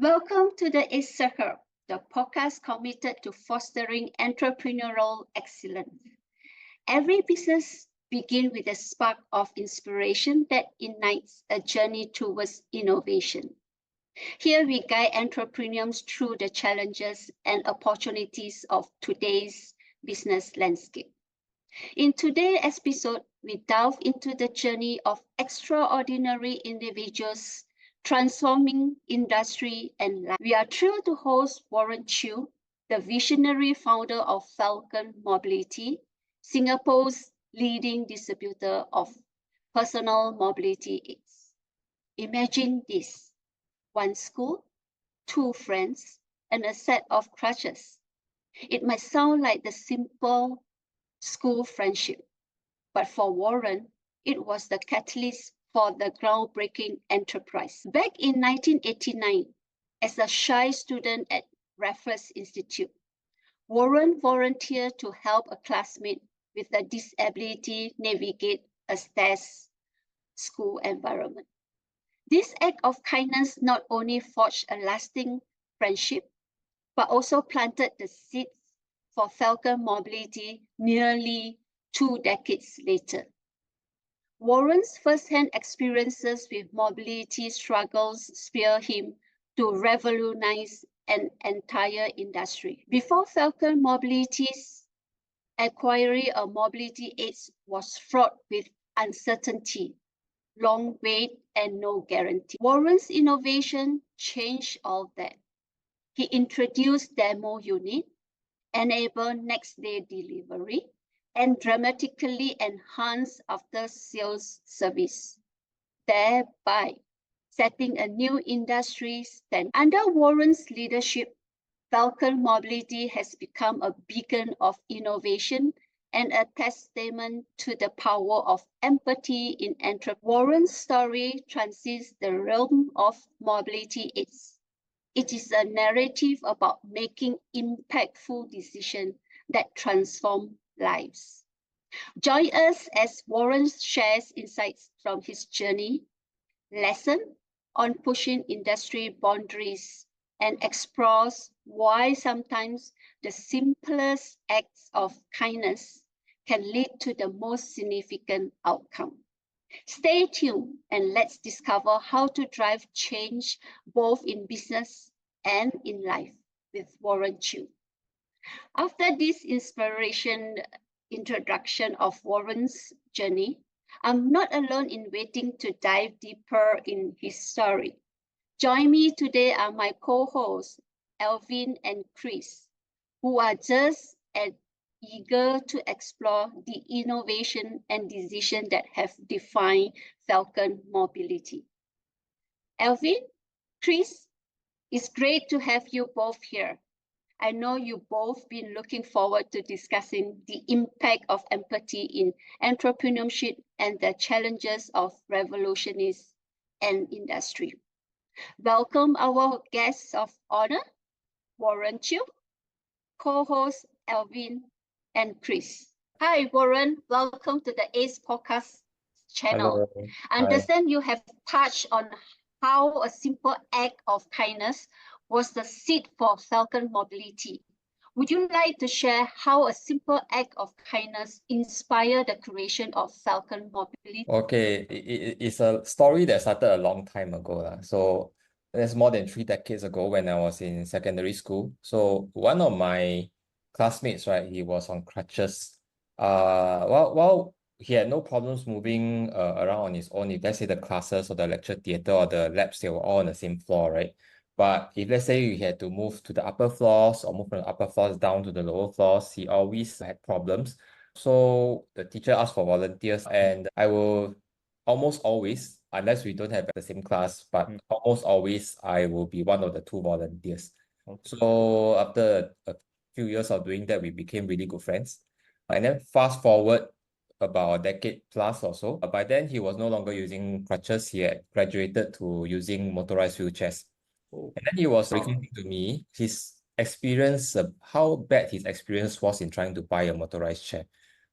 Welcome to the ACE Circle, the podcast committed to fostering entrepreneurial excellence. Every business begins with a spark of inspiration that ignites a journey towards innovation. Here we guide entrepreneurs through the challenges and opportunities of today's business landscape. In today's episode, we delve into the journey of extraordinary individuals transforming industry and life. We are thrilled to host Warren Chew, the visionary founder of Falcon Mobility, Singapore's leading distributor of personal mobility aids. Imagine this: one school, two friends, and a set of crutches. It might sound like the simple school friendship, but for Warren, it was the catalyst for the groundbreaking enterprise. Back in 1989, as a shy student at Raffles Institute, Warren volunteered to help a classmate with a disability navigate a STES school environment. This act of kindness not only forged a lasting friendship, but also planted the seeds for Falcon Mobility nearly 2 decades later. Warren's first-hand experiences with mobility struggles spurred him to revolutionize an entire industry. Before Falcon Mobility's acquiring a mobility aids was fraught with uncertainty, long wait, and no guarantee. Warren's innovation changed all that. He introduced demo unit, enabled next-day delivery, and dramatically enhanced after-sales service, thereby setting a new industry standard. Under Warren's leadership, Falcon Mobility has become a beacon of innovation and a testament to the power of empathy in entrepreneurship. Warren's story transcends the realm of mobility aids. It is a narrative about making impactful decisions that transform lives. Join us as Warren shares insights from his journey, lesson on pushing industry boundaries, and explores why sometimes the simplest acts of kindness can lead to the most significant outcome. Stay tuned and let's discover how to drive change both in business and in life with Warren Chew. After this introduction of Warren's journey, I'm not alone in waiting to dive deeper in his story. Join me today are my co-hosts, Alvin and Chris, who are just as eager to explore the innovation and decision that have defined Falcon Mobility. Alvin, Chris, it's great to have you both here. I know you both been looking forward to discussing the impact of empathy in entrepreneurship and the challenges of revolutionizing an industry. Welcome our guests of honor, Warren Chew, co-host Alvin and Chris. Hi, Warren. Welcome to the ACE podcast channel. Hello. I understand you have touched on how a simple act of kindness was the seed for Falcon Mobility. Would you like to share how a simple act of kindness inspired the creation of Falcon Mobility? Okay, it's a story that started a long time ago. So that's more than 3 decades ago when I was in secondary school. So one of my classmates, right, he was on crutches. While he had no problems moving around on his own, if let's say the classes or the lecture theatre or the labs, they were all on the same floor, right? But if let's say you had to move to the upper floors or move from the upper floors down to the lower floors, he always had problems. So the teacher asked for volunteers, and I will almost always, unless we don't have the same class, but almost always I will be one of the 2 volunteers. So after a few years of doing that, we became really good friends. And then fast forward about a decade plus or so, by then he was no longer using crutches. He had graduated to using motorized wheelchairs. And then he was recounting to me his experience, how bad his experience was in trying to buy a motorized chair.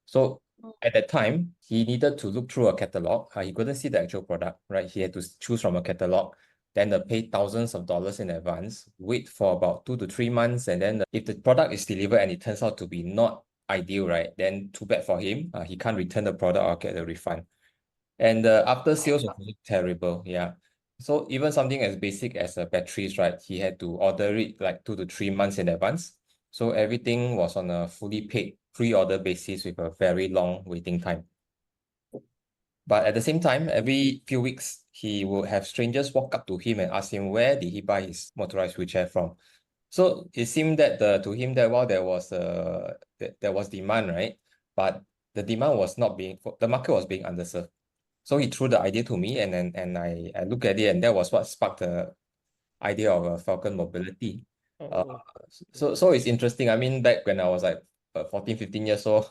So at that time, he needed to look through a catalog. He couldn't see the actual product, right? He had to choose from a catalog. then pay thousands of dollars in advance, wait for about 2 to 3 months, and then if the product is delivered and it turns out to be not ideal, right, then too bad for him. He can't return the product or get a refund. And the after sales was really terrible. Yeah. So even something as basic as batteries, right? He had to order it like 2 to 3 months in advance. So everything was on a fully paid pre-order basis with a very long waiting time. But at the same time, every few weeks, he would have strangers walk up to him and ask him where did he buy his motorized wheelchair from. So it seemed that to him that while there was demand, right? But the demand was not being, the market was being underserved. So he threw the idea to me, and then I looked at it, and that was what sparked the idea of Falcon Mobility. Oh, So it's interesting. I mean, back when I was like 14, 15 years old,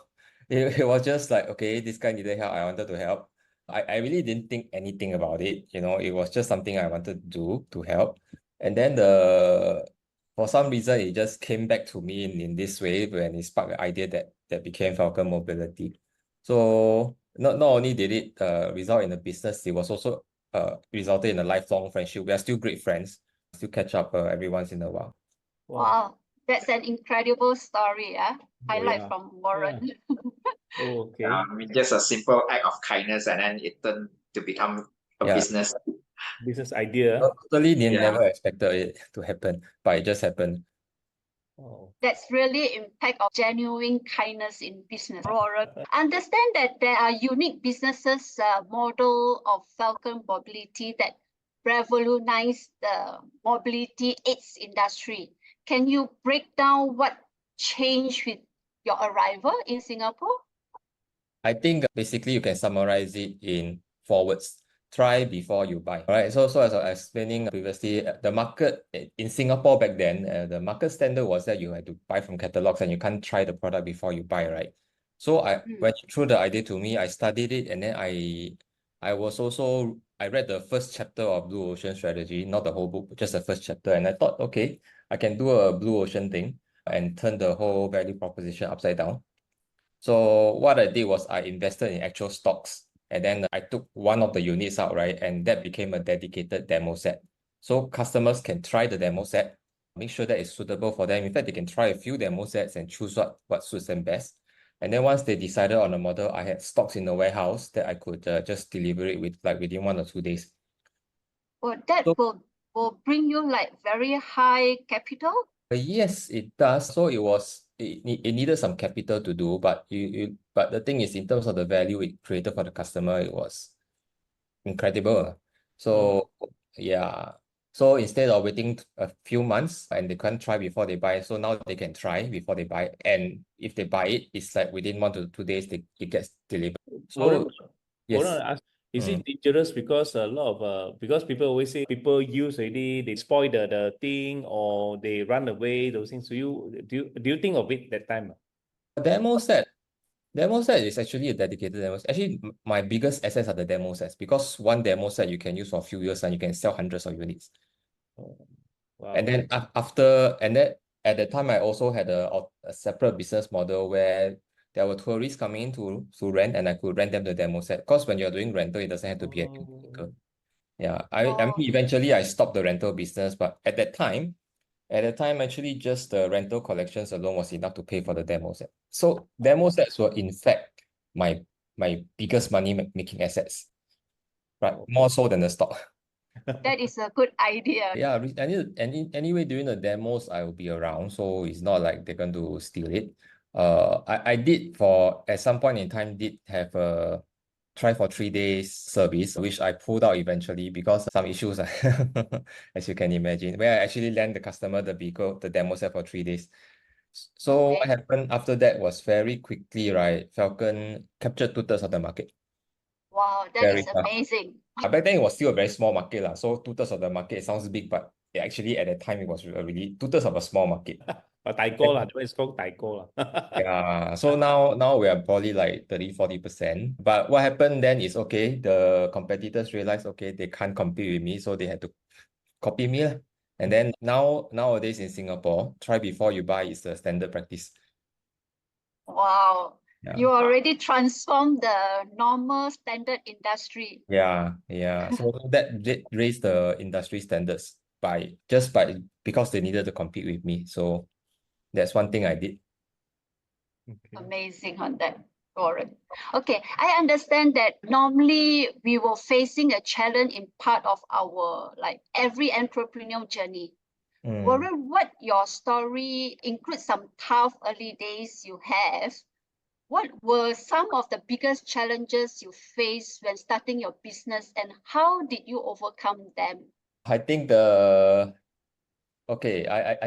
it was just like, okay, this guy needed help. I wanted to help. I really didn't think anything about it. It was just something I wanted to do to help. And then for some reason, it just came back to me in this way when it sparked the idea that became Falcon Mobility. So not only did it result in a business, it was also resulted in a lifelong friendship. We are still great friends, still catch up every once in a while. Wow, that's an incredible story. Oh, Highlight yeah. from Warren. Oh, okay. I mean, just a simple act of kindness, and then it turned to become a Yeah. business. Business idea. Totally Yeah. never expected it to happen, but it just happened. Oh. That's really impact of genuine kindness in business. Warren, understand that there are unique businesses model of Falcon Mobility that revolutionize the mobility aids industry. Can you break down what changed with your arrival in Singapore? I think basically you can summarize it in 4 words. Try before you buy. All right. So as I was explaining previously, the market in Singapore back then, the market standard was that you had to buy from catalogs and you can't try the product before you buy, right? So when you threw the idea to me, I studied it, and then I read the first chapter of Blue Ocean Strategy, not the whole book, just the first chapter, and I thought, okay, I can do a Blue Ocean thing and turn the whole value proposition upside down. So what I did was I invested in actual stocks, and then I took one of the units out, right? And that became a dedicated demo set. So customers can try the demo set, make sure that it's suitable for them. In fact, they can try a few demo sets and choose what suits them best. And then once they decided on a model, I had stocks in the warehouse that I could just deliver it within 1 or 2 days. Well, that will bring you like very high capital. Yes, it does. So it needed some capital to do, but the thing is, in terms of the value it created for the customer, it was incredible. So yeah. So instead of waiting a few months and they can't try before they buy, so now they can try before they buy. And if they buy it, it's like within 1 to 2 days it gets delivered. So yes. Is it dangerous because a lot of because people always say people use already, they spoil the thing or they run away, those things. Do you think of it that time? Demo set is actually a dedicated demo set. Actually, my biggest assets are the demo sets, because one demo set you can use for a few years and you can sell hundreds of units. Oh, wow. And then at the time I also had a separate business model where there were tourists coming in to rent, and I could rent them the demo set. Because when you're doing rental, it doesn't have to be a new vehicle. Yeah, I mean, eventually I stopped the rental business, but at that time, actually just the rental collections alone was enough to pay for the demo set. So demo sets were in fact my biggest money making assets, right? More so than the stock. That is a good idea. Yeah, anyway, during the demos, I will be around, so it's not like they're going to steal it. I did at some point in time did have a try for 3 days service, which I pulled out eventually because of some issues, as you can imagine, where I actually lent the customer the vehicle, the demo set for 3 days. So what happened after that was very quickly, right? Falcon captured 2/3 of the market. Wow, that Very is fast. amazing. Back then it was still a very small market, so 2/3 of the market sounds big, but actually at that time it was really 2/3 of a small market. It's called Taiko. Yeah, so now we are probably like 30-40%. But what happened then is, okay, the competitors realized, okay, they can't compete with me, so they had to copy me. And then nowadays in Singapore, try before you buy is the standard practice. Wow, Yeah. You already transformed the normal standard industry. Yeah. So that raised the industry standards because they needed to compete with me. So that's one thing I did. Okay. Amazing on that, Warren. Okay, I understand that normally we were facing a challenge in part of our every entrepreneurial journey. Warren, what your story includes some tough early days you have. What were some of the biggest challenges you faced when starting your business, and how did you overcome them? I think I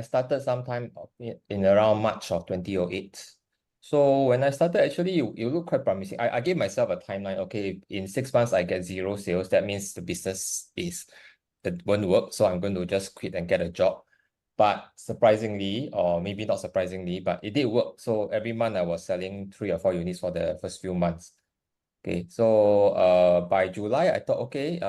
started sometime in around March of 2008. So when I started, actually, it looked quite promising. I gave myself a timeline. Okay, in 6 months, I get 0 sales. That means the business it won't work. So I'm going to just quit and get a job. But surprisingly, or maybe not surprisingly, but it did work. So every month I was selling 3 or 4 units for the first few months. Okay, so by July, I thought, okay,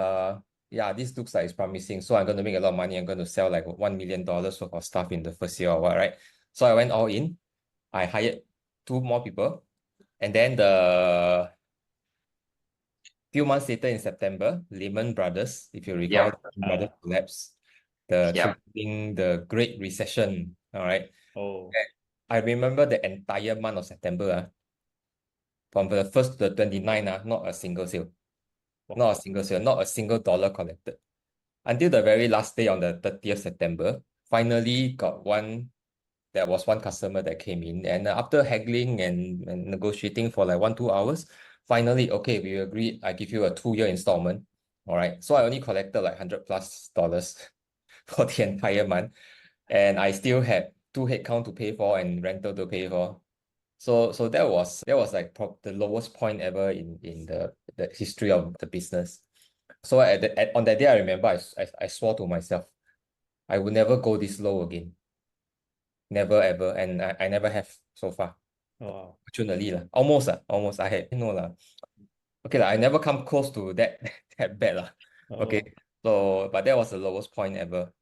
yeah, this looks like it's promising. So I'm going to make a lot of money. I'm going to sell like $1 million worth of stuff in the first year or what, right? So I went all in. I hired 2 more people. And then the few months later in September, Lehman Brothers, if you recall, Lehman Brothers collapsed, triggering the Great Recession. All right. Oh. I remember the entire month of September, from the 1st to the 29th, not a single sale. Not a single sale, not a single dollar collected. Until the very last day on the 30th September, finally got one. There was one customer that came in, and after haggling and negotiating for like 1-2 hours, finally, okay, we agreed. I give you a 2-year installment. All right. So I only collected like $100+ for the entire month, and I still had 2 headcount to pay for and rental to pay for. So that was like the lowest point ever in the history of the business. So on that day, I remember I swore to myself, I will never go this low again. Never ever, and I never have so far. Wow. Fortunately, almost I had okay, I never come close to that that bad lah. Okay, so but that was the lowest point ever.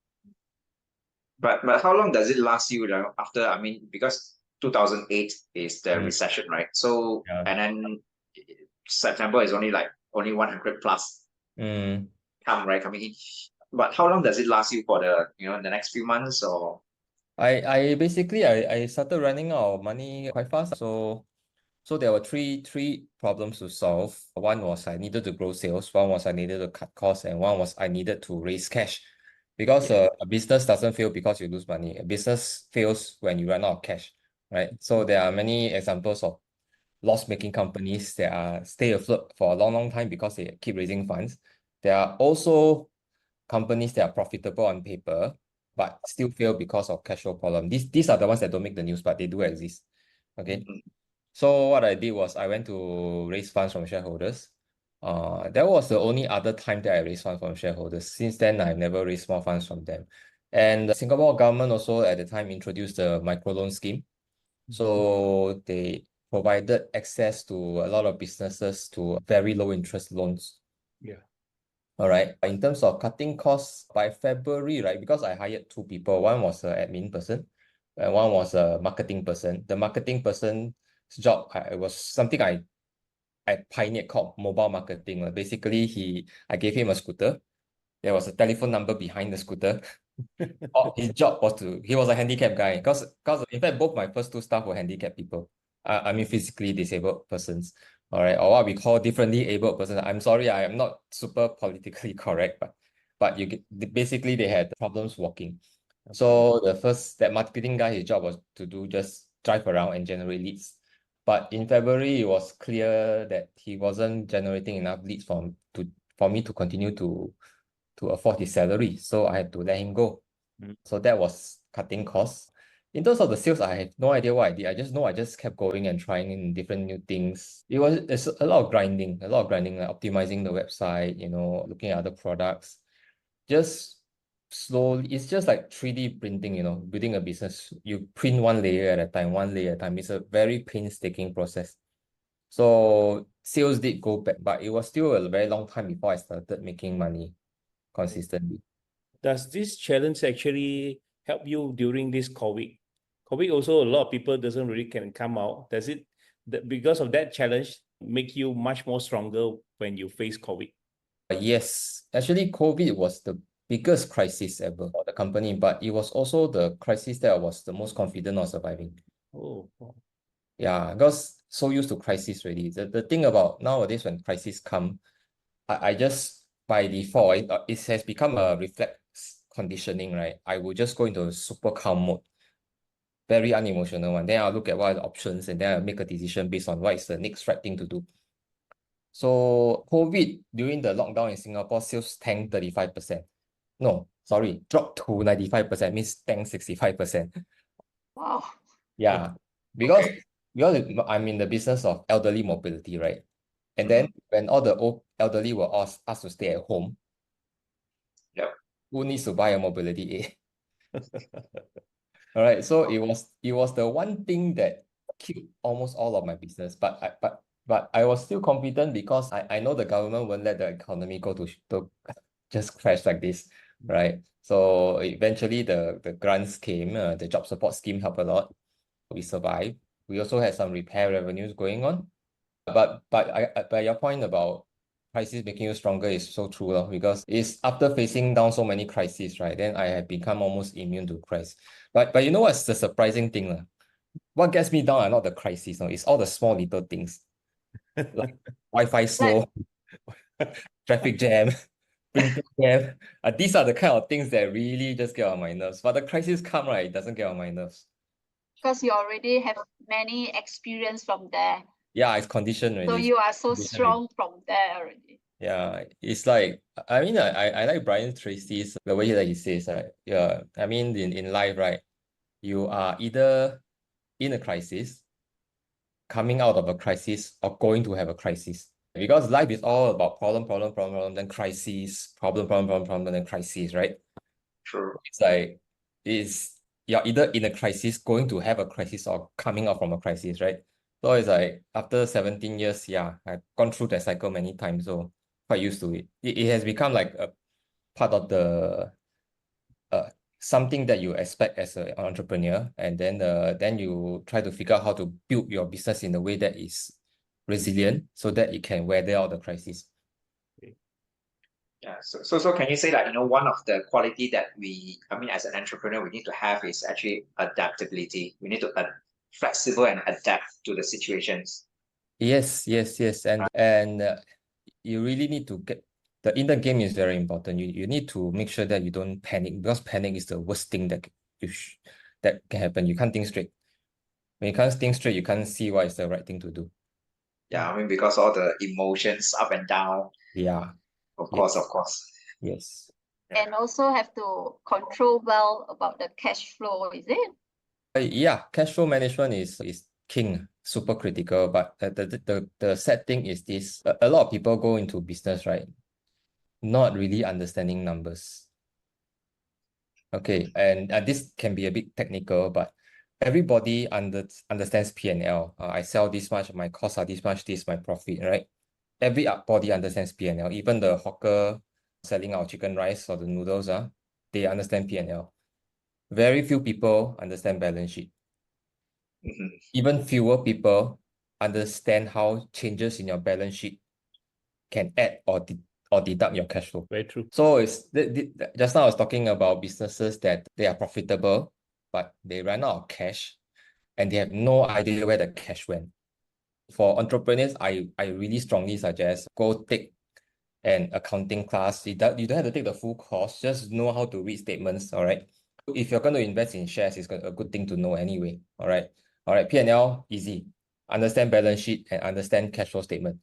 But how long does it last you, after, I mean, because 2008 is the recession, right? So, Yeah. and then September is only 100 plus coming in. But how long does it last you for the next few months, or? I basically I started running out of money quite fast. So there were three problems to solve. One was I needed to grow sales, one was I needed to cut costs, and one was I needed to raise cash. Because a business doesn't fail because you lose money. A business fails when you run out of cash, right? So there are many examples of loss-making companies that stay afloat for a long, long time because they keep raising funds. There are also companies that are profitable on paper, but still fail because of cash flow problem. These are the ones that don't make the news, but they do exist. Okay. So what I did was I went to raise funds from shareholders. That was the only other time that I raised funds from shareholders. Since then, I've never raised more funds from them. And the Singapore government also at the time introduced the microloan scheme. So they provided access to a lot of businesses to very low interest loans. Yeah. All right. In terms of cutting costs, by February, right, because I hired 2 people, one was an admin person and one was a marketing person. The marketing person's job, it was something I pioneered called mobile marketing. Basically, I gave him a scooter. There was a telephone number behind the scooter. His job was he was a handicapped guy. Because in fact, both my first 2 staff were handicapped people. I mean, physically disabled persons. All right, or what we call differently abled persons. I'm sorry, I am not super politically correct, but basically they had problems walking. So that marketing guy, his job was to just drive around and generate leads. But in February, it was clear that he wasn't generating enough leads for me to continue to afford his salary. So I had to let him go. So that was cutting costs. In terms of the sales, I have no idea what I did. I just know I just kept going and trying in different new things. It's a lot of grinding, like optimizing the website, looking at other products. Just slowly, it's just like 3D printing, building a business. You print one layer at a time. It's a very painstaking process. So sales did go back, but it was still a very long time before I started making money consistently. Does this challenge actually help you during this COVID? COVID also, a lot of people doesn't really can come out. Does it because of that challenge make you much more stronger when you face COVID? Yes, actually, COVID was the biggest crisis ever for the company, but it was also the crisis that I was the most confident of surviving. Oh, wow. Yeah, because so used to crisis already. The thing about nowadays when crisis come, I just by default, it has become a reflex conditioning, right? I will just go into a super calm mode, very unemotional one. Then I'll look at what are the options and then I'll make a decision based on what is the next right thing to do. So COVID during the lockdown in Singapore, sales tanked 35%. No, sorry, dropped to 95%, means tanked 65%. Wow. Yeah, because I'm in the business of elderly mobility, right? And then when all the old elderly were asked to stay at home, Yep. who needs to buy a mobility aid? All right, so it was the one thing that killed almost all of my business, but I was still confident because I know the government won't let the economy go to just crash like this, right? So eventually the grants came, the job support scheme helped a lot. We survived. We also had some repair revenues going on. But your point about crisis making you stronger is so true, because it's after facing down so many crises, right? Then I have become almost immune to crisis. But you know what's the surprising thing? What gets me down are not the crisis, it's all the small little things. Like Wi-Fi slow, traffic jam, printer jam. These are the kind of things that really just get on my nerves. But the crisis come, right? It doesn't get on my nerves. Because you already have many experience from there. Yeah, it's conditioned already. So you are so strong from there already. Yeah, it's like, I mean, I like Brian Tracy's, the way that he says, right? Yeah, I mean, in life, right, you are either in a crisis, coming out of a crisis, or going to have a crisis. Because life is all about problem, then crisis, problem, then crisis, right? True. It's like, you're either in a crisis, going to have a crisis, or coming out from a crisis, right? So it's like, after 17 years, yeah, I've gone through that cycle many times, so quite used to it. It has become like a part of the something that you expect as an entrepreneur, and then you try to figure out how to build your business in a way that is resilient so that it can weather out the crisis. Yeah. So can you say that, one of the quality that as an entrepreneur, we need to have is actually adaptability. We need to be flexible and adapt to the situations. Yes. And you really need to get the inner game is very important. You need to make sure that you don't panic, because panic is the worst thing that that can happen. You can't think straight. When you can't think straight, you can't see what is the right thing to do. Yeah, because all the emotions up and down. Yeah. Of course. Yes. And also have to control well about the cash flow, is it? Yeah, cash flow management is king, super critical. But the sad thing is this: a lot of people go into business, right, not really understanding numbers. Okay, and this can be a bit technical, but everybody understands P&L. I sell this much, my costs are this much, this is my profit, right? Everybody understands P&L. Even the hawker selling our chicken rice or the noodles, they understand P&L. Very few people understand balance sheet. Even fewer people understand how changes in your balance sheet can add or deduct your cash flow. Very true. So it's just now I was talking about businesses that they are profitable, but they run out of cash and they have no idea where the cash went. For entrepreneurs, I really strongly suggest go take an accounting class. You don't have to take the full course, just know how to read statements, all right? If you're going to invest in shares, it's a good thing to know anyway, all right? All right, P&L, easy. Understand balance sheet and understand cash flow statement,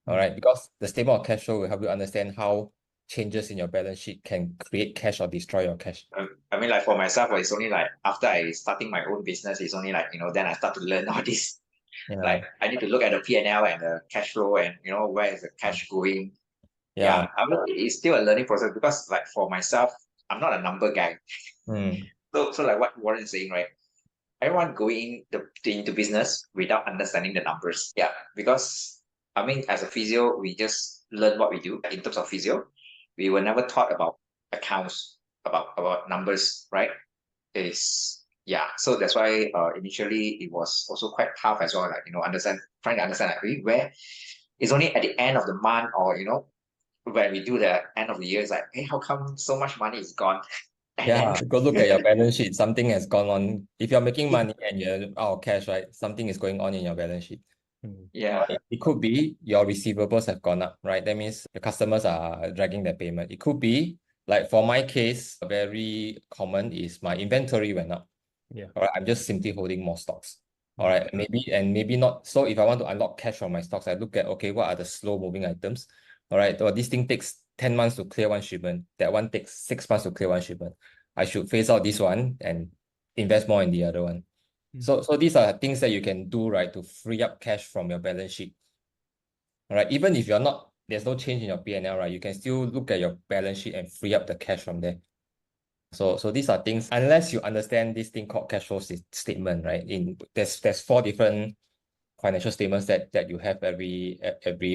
all right? Because the statement of cash flow will help you understand how changes in your balance sheet can create cash or destroy your cash. Like for myself, it's only like after I starting my own business, it's only like, then I start to learn all this. Yeah. Like I need to look at the P&L and the cash flow and, where is the cash going. Yeah. It's still a learning process because like for myself, I'm not a number guy. So like what Warren is saying, right? Everyone going into business without understanding the numbers. Yeah, because as a physio, we just learn what we do in terms of physio. We were never taught about accounts, about numbers, right? Yeah, so that's why initially it was also quite tough as well, like, trying to understand like where it's only at the end of the month, or when we do the end of the year, it's like, hey, how come so much money is gone? And Yeah, then go look at your balance sheet. Something has gone on. If you're making money and you're out of cash, right? Something is going on in your balance sheet. yeah, It could be your receivables have gone up, right? That means the customers are dragging their payment. It could be, like for my case, very common is my inventory went up. Yeah. All right, I'm just simply holding more stocks. All right, maybe not. So if I want to unlock cash from my stocks, I look at, okay, what are the slow moving items? All right, well, this thing takes 10 months to clear one shipment. That one takes 6 months to clear one shipment. I should phase out this one and invest more in the other one. So these are things that you can do, right, to free up cash from your balance sheet. All right, even if there's no change in your P&L, right, you can still look at your balance sheet and free up the cash from there. So these are things, unless you understand this thing called cash flow statement, right? There's 4 different financial statements that you have every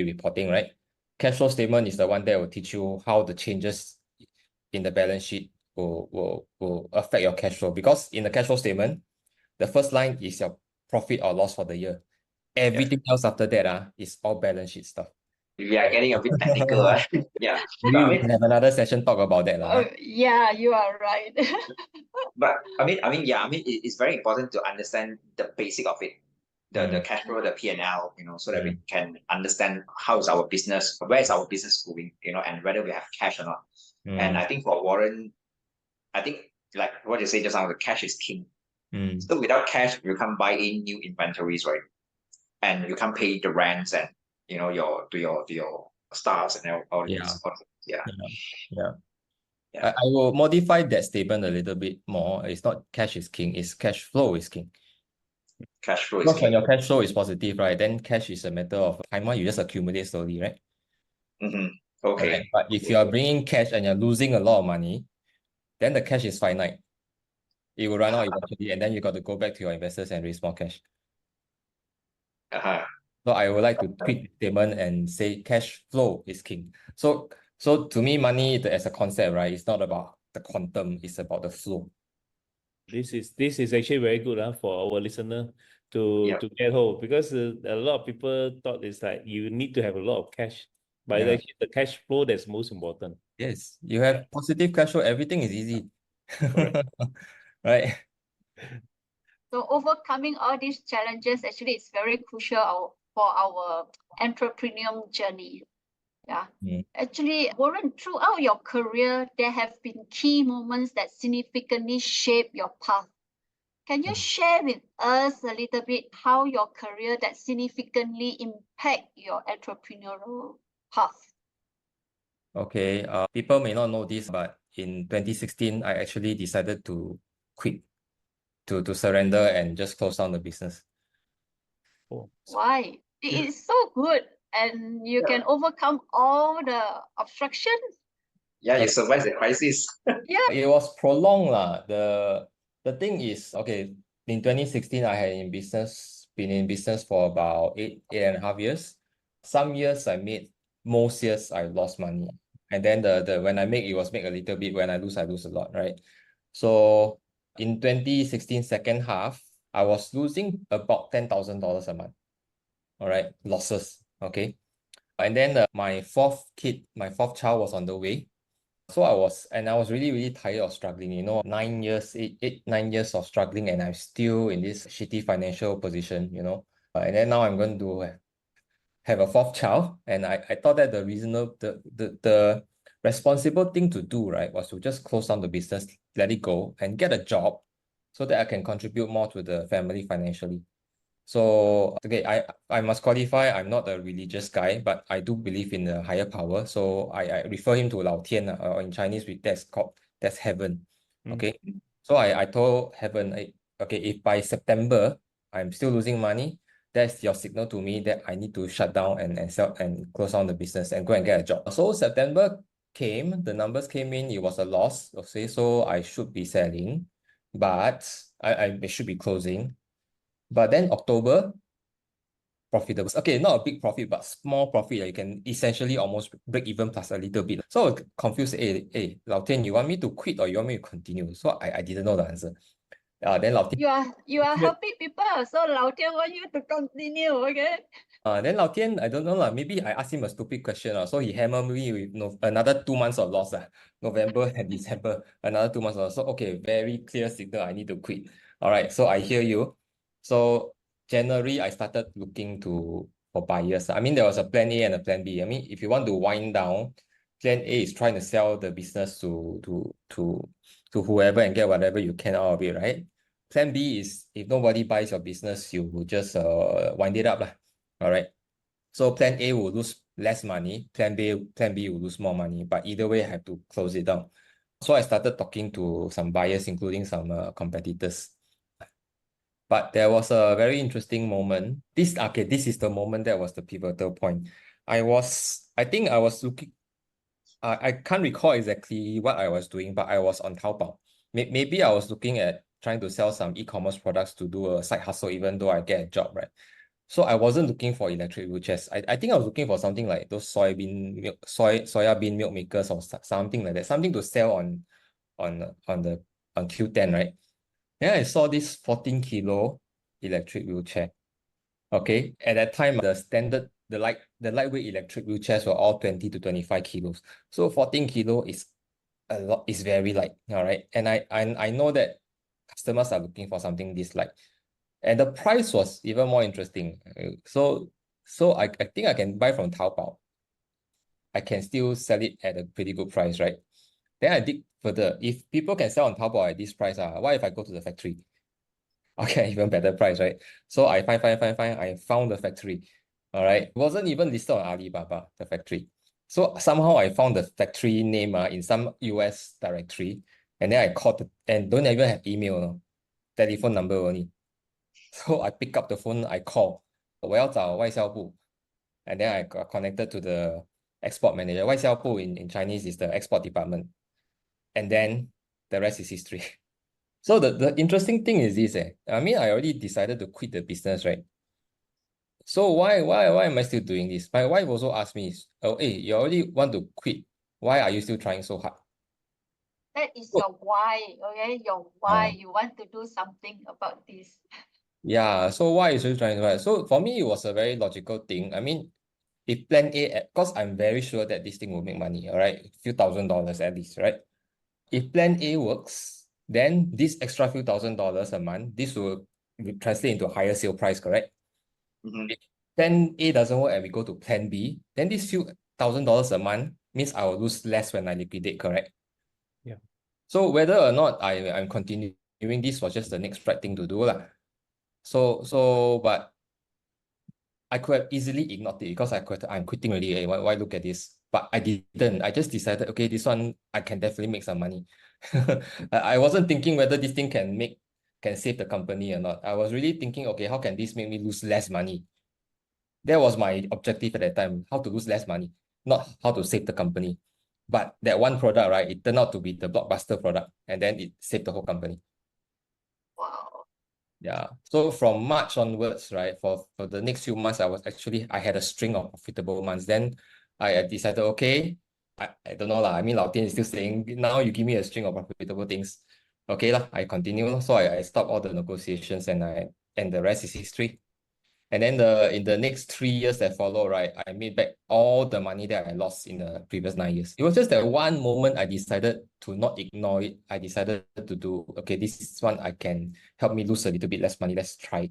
reporting, right? Cash flow statement is the one that will teach you how the changes in the balance sheet will affect your cash flow. Because in the cash flow statement, the first line is your profit or loss for the year. Everything else after that is all balance sheet stuff. we are getting a bit technical. Yeah, Maybe but we can have another session talk about that. Yeah, you are right. It's very important to understand the basic of it, the cash flow, the P&L, so that we can understand how is our business, where is our business going, and whether we have cash or not. And I think for Warren, I think like what you say just now, the cash is king. So without cash, you can't buy in new inventories, right? And you can't pay the rents and your staffs and all these. Yeah. I will modify that statement a little bit more. It's not cash is king, it's cash flow is king. Cash flow is Because when king. your cash flow is positive, right, then cash is a matter of time. You just accumulate slowly, right? Okay. Right? But if you are bringing cash and you're losing a lot of money, then the cash is finite. It will run out eventually, and then you got to go back to your investors and raise more cash. So I would like to tweak the statement and say cash flow is king. So to me, money as a concept, right, it's not about the quantum, it's about the flow. This is actually very good for our listener to get hold, because a lot of people thought it's like you need to have a lot of cash, but it's actually the cash flow that's most important. Yes, you have positive cash flow, everything is easy. Right? So overcoming all these challenges actually is very crucial for our entrepreneurial journey. Yeah. Actually, Warren, throughout your career, there have been key moments that significantly shape your path. Can you share with us a little bit how your career that significantly impact your entrepreneurial path? Okay, people may not know this, but in 2016, I actually decided to quit, to surrender and just close down the business. Why? It is so good, and you can overcome all the obstructions. Yeah, you survived the crisis. Yeah. It was prolonged lah. The thing is, okay, in 2016, I had been in business for about eight and a half years. Some years I made, most years I lost money. And then when I make, it was make a little bit. When I lose a lot, right? So in 2016 second half, I was losing about $10,000 a month. All right, losses. Okay. And then my fourth child was on the way. So I was really, really tired of struggling, 9 years of struggling, and I'm still in this shitty financial position, and then now I'm going to have a fourth child. And I thought that the responsible thing to do, right, was to just close down the business, let it go, and get a job so that I can contribute more to the family financially. So, okay, I must qualify, I'm not a religious guy, but I do believe in a higher power. So I refer him to Lao Tian, or in Chinese, that's heaven. Okay. So I told heaven, okay, if by September I'm still losing money, that's your signal to me that I need to shut down and sell and close down the business and go and get a job. So September came, the numbers came in, it was a loss, okay, so I should be selling, but I should be closing. But then October, profitable. Okay, not a big profit, but small profit. You can essentially almost break even plus a little bit. So confused, hey, Lao Tian, you want me to quit or you want me to continue? So I didn't know the answer. Then Lao Tian, You are helping people, so Lao Tian want you to continue, okay? then Lao Tian, I don't know lah. Maybe I asked him a stupid question. So he hammered me with another 2 months of loss. November and December, another 2 months of loss. So okay, very clear signal. I need to quit. All right, so I hear you. So January, I started looking for buyers. I mean, there was a plan A and a plan B. I mean, if you want to wind down, plan A is trying to sell the business to whoever and get whatever you can out of it, right? Plan B is if nobody buys your business, you will just wind it up lah. All right. So plan A will lose less money, plan B will lose more money, but either way, I have to close it down. So I started talking to some buyers, including some competitors. But there was a very interesting moment. This is the moment that was the pivotal point. I think I was looking, I can't recall exactly what I was doing, but I was on Taobao. Maybe I was looking at trying to sell some e-commerce products to do a side hustle, even though I get a job, right? So I wasn't looking for electric wheelchairs. I think I was looking for something like those soya bean milk makers or something like that, something to sell on Q10, right? Then I saw this 14 kilo electric wheelchair. Okay, at that time, the lightweight electric wheelchairs were all 20 to 25 kilos. So 14 kilo is a lot, is very light, all right? And I know that customers are looking for something this light. And the price was even more interesting. So I think I can buy from Taobao. I can still sell it at a pretty good price, right? Then I dig further. If people can sell on Taobao at this price, what if I go to the factory? Okay, even better price, right? So I find. I found the factory. All right. It wasn't even listed on Alibaba, the factory. So somehow I found the factory name in some US directory. And then I called and don't even have email, no? Telephone number only. So I pick up the phone, I call. 我要找外销部. And then I got connected to the export manager. 外销部 in Chinese is the export department. And then the rest is history. So the interesting thing is this, I mean, I already decided to quit the business, right? So why am I still doing this? My wife also asked me, oh, hey, you already want to quit. Why are you still trying so hard? That is your why, okay? Your why, you want to do something about this. Yeah, so why is you trying so hard? So for me, it was a very logical thing. I mean, if plan A, because I'm very sure that this thing will make money, all right? A few $1,000s at least, right? If plan A works, then this extra few $1,000s a month, this will translate into a higher sale price, correct? If plan A doesn't work and we go to plan B, then this few $1,000s a month means I will lose less when I liquidate, correct? Yeah. So whether or not I'm continuing, this was just the next right thing to do lah. But I could have easily ignored it because I'm quitting already. Hey, why look at this? But I didn't. I just decided, okay, this one I can definitely make some money. I wasn't thinking whether this thing can save the company or not. I was really thinking, okay, how can this make me lose less money? That was my objective at that time, how to lose less money, not how to save the company. But that one product, right, it turned out to be the blockbuster product, and then it saved the whole company. Wow. Yeah. So from March onwards, right, for the next few months, I had a string of profitable months. Then I decided, okay, I don't know lah. I mean, Lao Tian is still saying, now you give me a string of profitable things. Okay lah, I continue. So I stopped all the negotiations and the rest is history. And then in the next 3 years that follow, right, I made back all the money that I lost in the previous 9 years. It was just that one moment I decided to not ignore it. I decided to do, okay, this is one I can help me lose a little bit less money. Let's try it.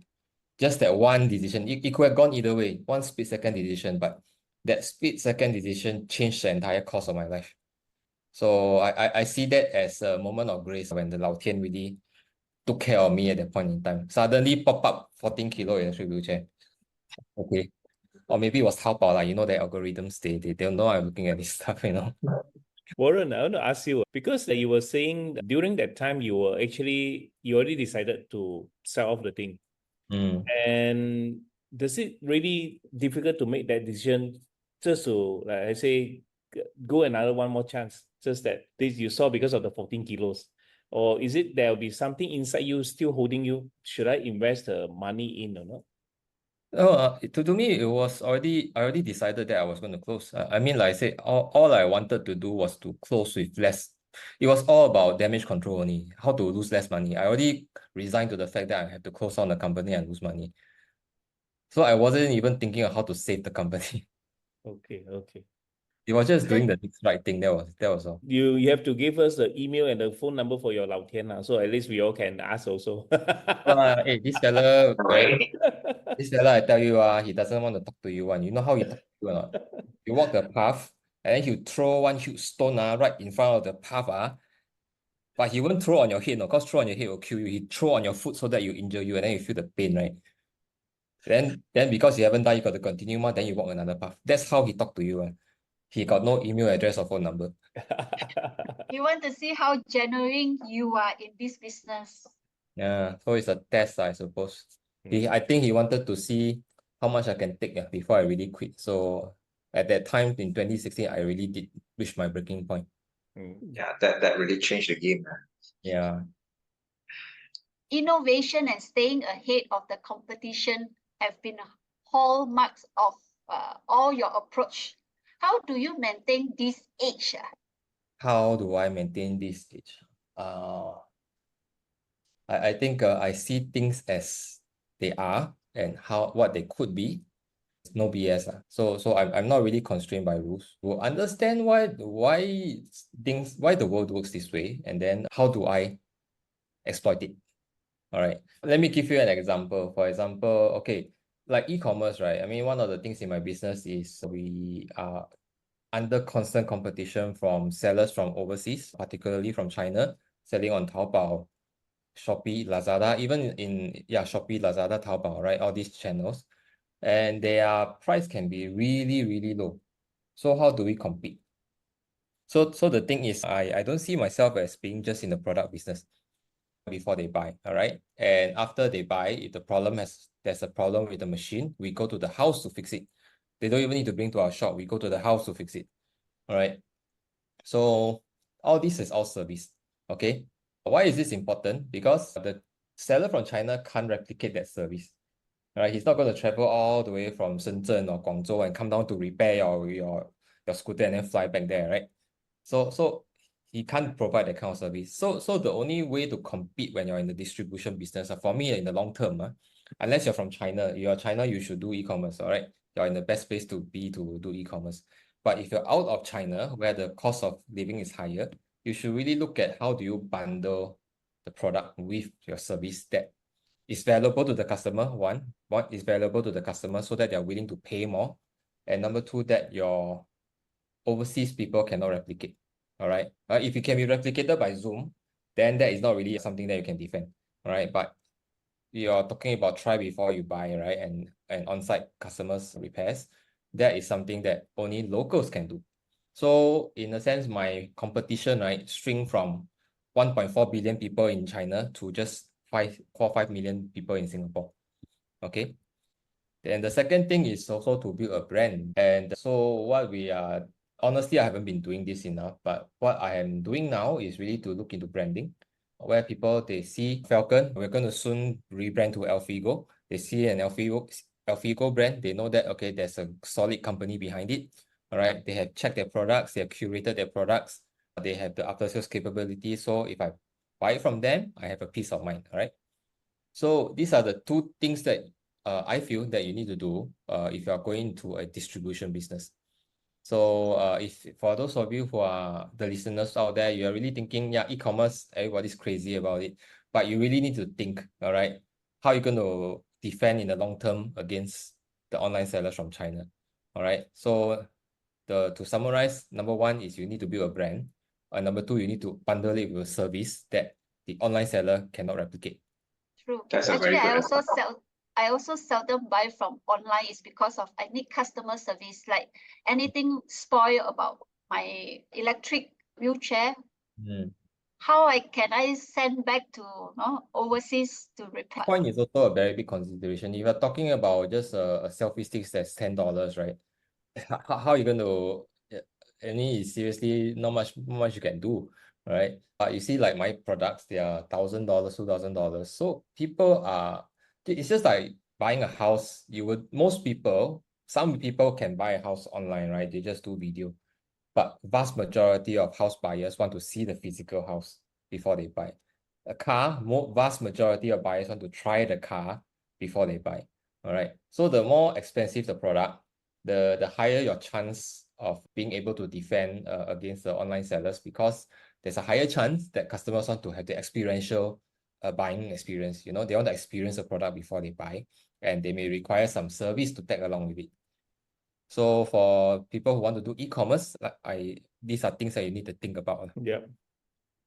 Just that one decision. It could have gone either way. One split-second decision, but that split-second decision changed the entire course of my life. So I see that as a moment of grace when the Lao Tian really took care of me at that point in time. Suddenly pop up 14 kilo electric wheelchair. Okay. Or maybe it was Taobao, like, the algorithms, they don't know I'm looking at this stuff, Warren, I want to ask you, because you were saying during that time you already decided to sell off the thing. And does it really difficult to make that decision just to, like I say, go another one more chance, just that this you saw because of the 14 kilos? Or is it there will be something inside you still holding you? Should I invest the money in or not? To me, it was I already decided that I was going to close. I mean, like I said, all I wanted to do was to close with less It was all about damage control only, how to lose less money. I already resigned to the fact that I have to close down the company and lose money. So I wasn't even thinking of how to save the company. Okay. It was just doing the next right thing. That was all. You have to give us the email and the phone number for your Lao Tian, so at least we all can ask also. Hey, this fella, Right. this fella, I tell you, he doesn't want to talk to you one. You know how he talk to you or not? You walk the path, and then he'll throw one huge stone right in front of the path. But he won't throw on your head, no, because throw on your head will kill you. He throw on your foot so that you injure you, and then you feel the pain, right? Then because you haven't done, you got to continue more, then you walk another path. That's how he talk to you. He got no email address or phone number. You want to see how genuine you are in this business. Yeah, so it's a test, I suppose. I think he wanted to see how much I can take before I really quit. So at that time in 2016, I really did reach my breaking point. Yeah, that really changed the game. Yeah. Innovation and staying ahead of the competition have been hallmarks of all your approach. How do you maintain this edge? How do I maintain this edge? I think I see things as they are and what they could be. No BS. So I'm not really constrained by rules. We'll understand why the world works this way, and then how do I exploit it? All right. Let me give you an example. For example, okay, like e-commerce, right? I mean, one of the things in my business is we are under constant competition from sellers from overseas, particularly from China, selling on Taobao, Shopee, Lazada, even Shopee, Lazada, Taobao, right? All these channels. And their price can be really, really low. So how do we compete? So the thing is, I don't see myself as being just in the product business before they buy, all right? And after they buy, if there's a problem with the machine, we go to the house to fix it. They don't even need to bring to our shop. We go to the house to fix it, all right? So all this is all service, okay? Why is this important? Because the seller from China can't replicate that service. Right, he's not going to travel all the way from Shenzhen or Guangzhou and come down to repair your scooter and then fly back there, right? So he can't provide that kind of service. So the only way to compete when you're in the distribution business, for me in the long term, unless you're from China, you should do e-commerce, all right? You're in the best place to be to do e-commerce. But if you're out of China, where the cost of living is higher, you should really look at how do you bundle the product with your service that is valuable to the customer. One, what is valuable to the customer so that they're willing to pay more. And number two, that your overseas people cannot replicate. All right. If it can be replicated by Zoom, then that is not really something that you can defend. All right. But you're talking about try before you buy, right? And on-site customers repairs. That is something that only locals can do. So in a sense, my competition, right, shrink from 1.4 billion people in China to just 5 million people in Singapore. Okay. And the second thing is also to build a brand. And so what we are, honestly, I haven't been doing this enough, but what I am doing now is really to look into branding, where they see Falcon, we're going to soon rebrand to Alfigo. They see an Alfigo brand, they know that, okay, there's a solid company behind it. All right. They have checked their products, they have curated their products, they have the after sales capability. So if I buy it from them, I have a peace of mind. All right. So these are the two things that I feel that you need to do if you are going to a distribution business. So if for those of you who are the listeners out there, you are really thinking, yeah, e-commerce, everybody's crazy about it, but you really need to think, all right, how are you going to defend in the long term against the online sellers from China? All right. So to summarize, number one is you need to build a brand. Number two, you need to bundle it with a service that the online seller cannot replicate. True. That's a Actually, very good I also seldom buy from online is because of I need customer service. Like anything spoil about my electric wheelchair, how can I send back to overseas to repair? Point is also a very big consideration. If you're talking about just a selfie stick that's $10, right? How are you going to? Seriously, not much you can do, right? You see, like my products, they are $1,000, $2,000. So people it's just like buying a house. Some people can buy a house online, right? They just do video. but vast majority of house buyers want to see the physical house before they buy. A car, vast majority of buyers want to try the car before they buy. All right. So the more expensive the product, the higher your chance of being able to defend against the online sellers, because there's a higher chance that customers want to have the experiential buying experience. You know, they want to experience the product before they buy, and they may require some service to tag along with it. So for people who want to do e-commerce, these are things that you need to think about. Yeah.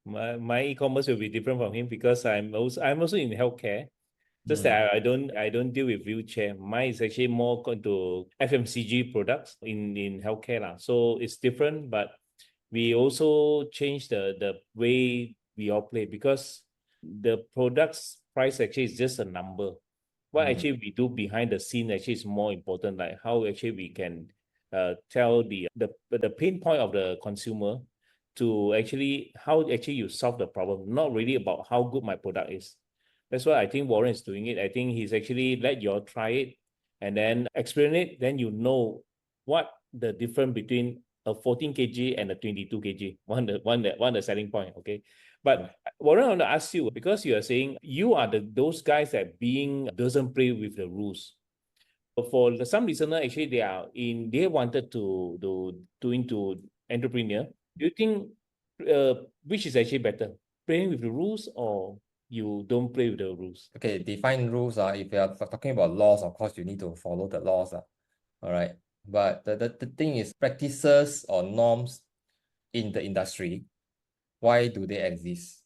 My e-commerce will be different from him because I'm also in healthcare. Just that I don't deal with wheelchair. Mine is actually more into FMCG products in healthcare lah. So it's different, but we also change the way we operate because the product's price actually is just a number. What actually we do behind the scene actually is more important, like how actually we can tell the pain point of the consumer to actually how actually you solve the problem, not really about how good my product is. That's why I think Warren is doing it. I think he's actually let you all try it and then explain it. Then you know what the difference between a 14 kg and a 22 kg. One the selling point. Okay. But Warren, I want to ask you, because you are saying you are those guys that doesn't play with the rules. For some listener, actually they wanted to into entrepreneur. Do you think which is actually better, playing with the rules or you don't play with the rules? Okay, define rules. If you are talking about laws, of course, you need to follow the laws. All right. But the thing is, practices or norms in the industry, why do they exist?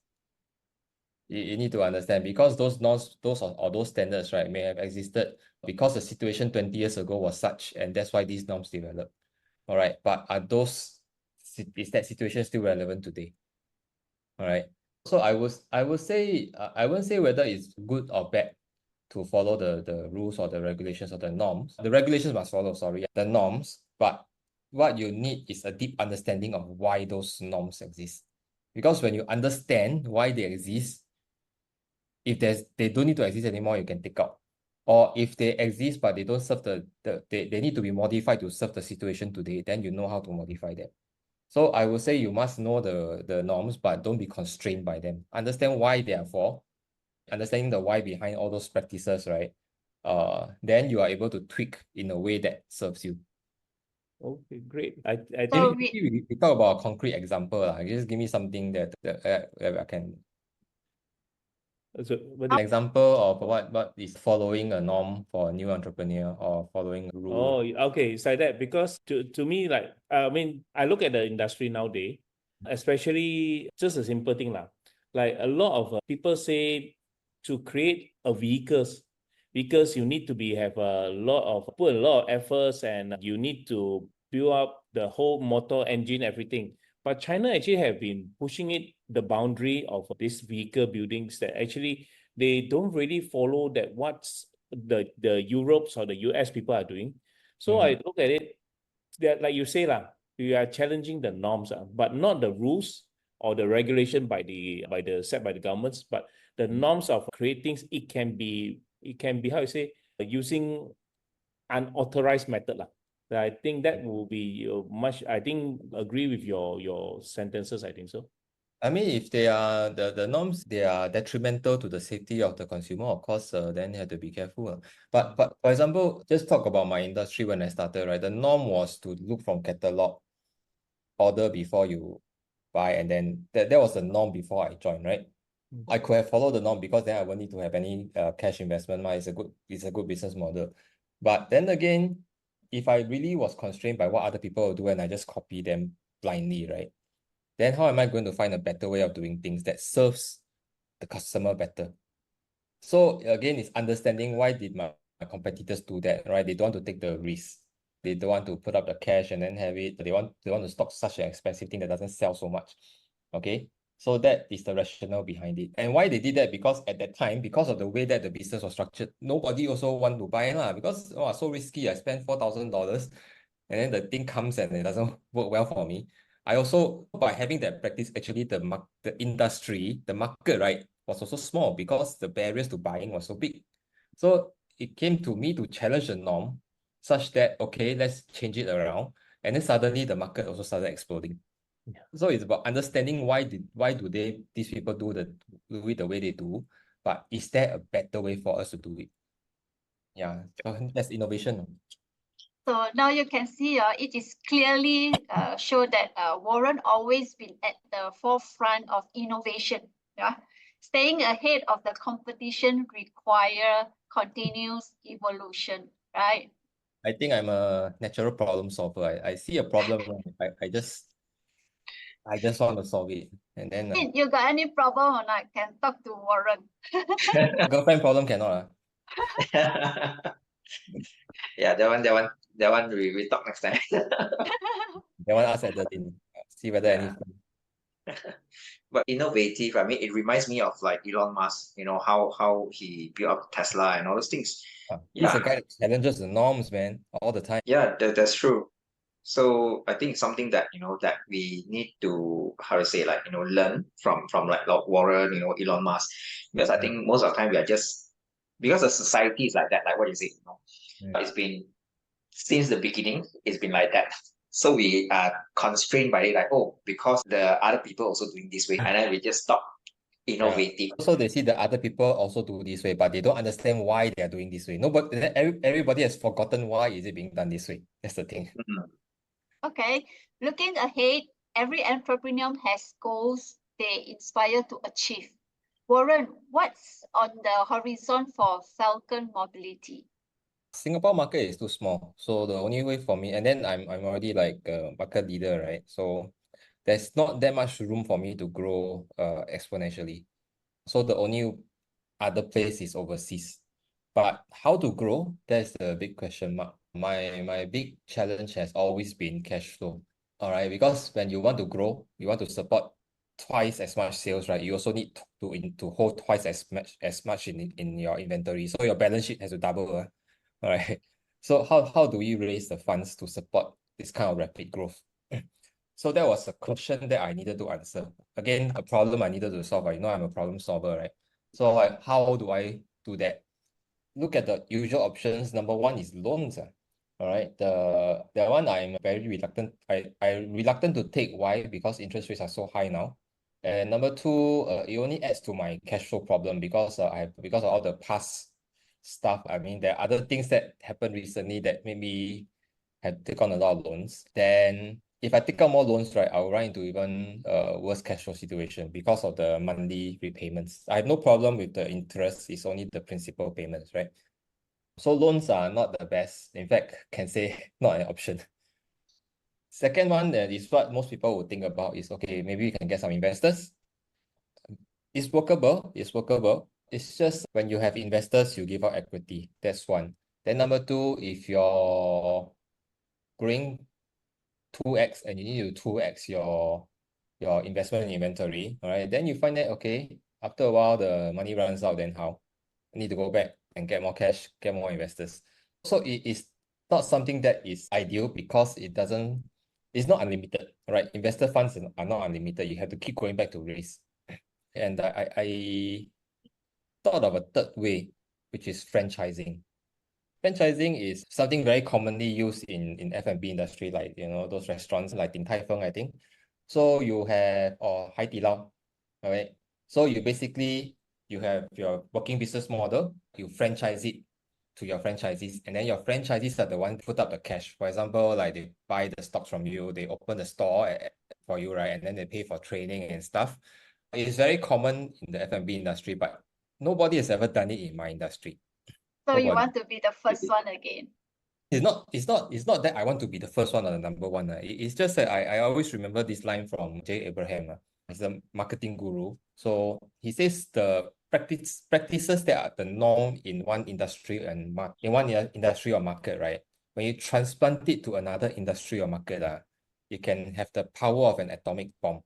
You need to understand, because those norms, those standards, right, may have existed because the situation 20 years ago was such, and that's why these norms developed. All right. But is that situation still relevant today? All right. So I would say I wouldn't say whether it's good or bad to follow the rules or the regulations or the norms. The regulations must follow, the norms, but what you need is a deep understanding of why those norms exist. Because when you understand why they exist, if they don't need to exist anymore, you can take out. Or if they exist but they don't serve they need to be modified to serve the situation today, then you know how to modify them. So I would say you must know the norms, but don't be constrained by them. Understand why they are for, understanding the why behind all those practices, right? Then you are able to tweak in a way that serves you. Okay, great. I So think we talk about a concrete example. Just give me something that I can. so, An example of what is following a norm for a new entrepreneur or following a rule. oh, okay, it's like that because to me, like I mean, I look at the industry nowadays, especially just a simple thing lah. Like a lot of people say to create a vehicles you need to have put a lot of efforts and you need to build up the whole motor engine, everything. But China actually have been pushing it the boundary of this vehicle buildings that actually they don't really follow that what's the Europes or the US people are doing. So I look at it that, like you say lah, we are challenging the norms, but not the rules or the regulation set by the governments, but the norms of creating it can be how you say using unauthorized method lah. I think that will be I think agree with your sentences. I think so. I mean, if they are the norms, they are detrimental to the safety of the consumer, of course, then you have to be careful. But for example, just talk about my industry when I started, right? The norm was to look from catalog, order before you buy, and then that was the norm before I joined, right? I could have followed the norm because then I won't need to have any cash investment. It's a good business model. But then again, if I really was constrained by what other people will do and I just copy them blindly, right? Then how am I going to find a better way of doing things that serves the customer better? So again, it's understanding why did my competitors do that, right? They don't want to take the risk. They don't want to put up the cash and then have it. They want to stock such an expensive thing that doesn't sell so much. Okay. So that is the rationale behind it. And why they did that, because at that time, because of the way that the business was structured, nobody also want to buy lah, because so risky. I spent $4,000 and then the thing comes and it doesn't work well for me. I also, by having that practice, actually the industry, the market, right, was also small because the barriers to buying was so big. So it came to me to challenge the norm such that, okay, let's change it around. And then suddenly the market also started exploding. Yeah. So it's about understanding why do these people do it the way they do, but is there a better way for us to do it? Yeah, so that's innovation. So now you can see it is clearly show that Warren always been at the forefront of innovation. Yeah, staying ahead of the competition require continuous evolution, right? I think I'm a natural problem solver. I see a problem, I just want to solve it. And then You got any problem or not? Can talk to Warren. girlfriend problem cannot. Yeah, that one we talk next time. That one ask Adeline. See whether any. But innovative, I mean, it reminds me of like Elon Musk, you know, how he built up Tesla and all those things. He's a guy that challenges the norms, man, all the time. Yeah, that's true. So I think it's something that, you know, that we need to, how to say, like, you know, learn from like Warren, you know, Elon Musk. Because I think most of the time we are just, because the society is like that, like what you say, you know, it's been, since the beginning, it's been like that. So we are constrained by it, like, oh, because the other people also doing this way, and then we just stop innovating. So they see the other people also do this way, but they don't understand why they are doing this way. Nobody, everybody has forgotten why is it being done this way. That's the thing. Okay, looking ahead, every entrepreneur has goals they inspire to achieve. Warren, what's on the horizon for Falcon Mobility? Singapore market is too small, so the only way for me, and then I'm already like a market leader, right? So there's not that much room for me to grow exponentially. So the only other place is overseas. But how to grow? That's the big question mark. My big challenge has always been cash flow. All right, because when you want to grow, you want to support twice as much sales, right? You also need to hold twice as much in your inventory. So your balance sheet has to double. All right. So how do we raise the funds to support this kind of rapid growth? So that was a question that I needed to answer. Again, a problem I needed to solve. You know, I'm a problem solver, right? So like, how do I do that? Look at the usual options. Number one is loans. All right. That one I'm very reluctant. I reluctant to take. Why? Because interest rates are so high now. And number two, it only adds to my cash flow problem because because of all the past stuff. I mean, there are other things that happened recently that made me have take on a lot of loans. Then if I take out more loans, right, I'll run into even worse cash flow situation because of the monthly repayments. I have no problem with the interest. It's only the principal payments, right? So loans are not the best. In fact, can say not an option. Second one that is what most people would think about is, okay, maybe we can get some investors. It's workable. It's workable. It's just when you have investors, you give out equity. That's one. Then number two, if you're growing 2x and you need to 2x your investment inventory, all right, then you find that, okay, after a while, the money runs out, then how? I need to go back and get more cash, get more investors. So it is not something that is ideal because it's not unlimited, right? Investor funds are not unlimited. You have to keep going back to raise. And I thought of a third way, which is franchising. Franchising is something very commonly used in F&B industry, like, you know, those restaurants like Din Tai Fung, I think. So you have, or Hai Di Lao, all right? So you have your working business model, you franchise it to your franchisees, and then your franchisees are the ones put up the cash. For example, like they buy the stocks from you, they open the store for you, right? And then they pay for training and stuff. It's very common in the F&B industry, but nobody has ever done it in my industry. So you want to be the first one again? It's not that I want to be the first one or the number one. It's just that I always remember this line from Jay Abraham. He's a marketing guru. So he says the practices that are the norm in one industry and in one industry or market, right? When you transplant it to another industry or market, you can have the power of an atomic bomb.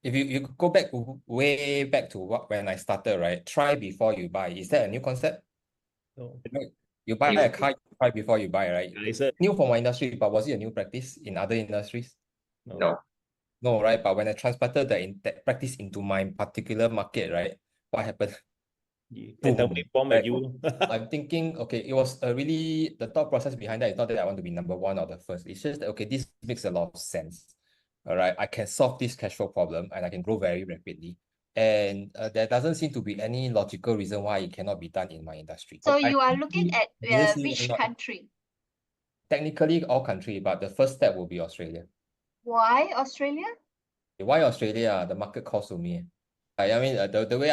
If you go back way back to when I started, right? Try before you buy. Is that a new concept? No. You buy a car, you try before you buy, right? Is it new for my industry, but was it a new practice in other industries? No. No, right? But when I transplanted that practice into my particular market, right? What happened? Endowment bomb at Right. you. I'm thinking, okay, it was really, the thought process behind that is not that I want to be number one or the first. It's just that, okay, this makes a lot of sense. All right, I can solve this cash flow problem and I can grow very rapidly. And there doesn't seem to be any logical reason why it cannot be done in my industry. So I you are looking at didn't see why which not. country? Technically, all country, but the first step will be Australia. Why Australia? Why Australia? The market calls to me. I mean, the way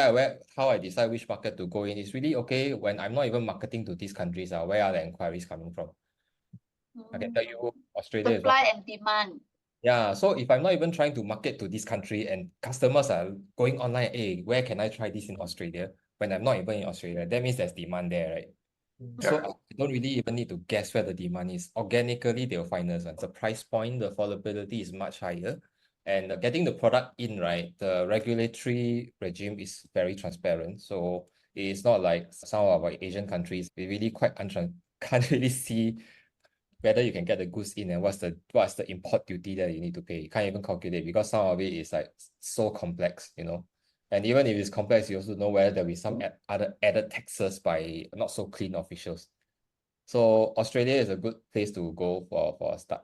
how I decide which market to go in is really okay when I'm not even marketing to these countries. Where are the inquiries coming from? I can tell you Australia is one. Supply and demand. Yeah, so if I'm not even trying to market to this country and customers are going online, hey, where can I try this in Australia? When I'm not even in Australia, that means there's demand there, right? So I don't really even need to guess where the demand is. Organically, they'll find us. The price point, the affordability is much higher. And getting the product in, right, the regulatory regime is very transparent. So it's not like some of our Asian countries, we really can't really see whether you can get the goods in and what's the import duty that you need to pay. You can't even calculate because some of it is like so complex, you know. And even if it's complex, you also know whether there'll be some other added taxes by not so clean officials. So Australia is a good place to go for a start.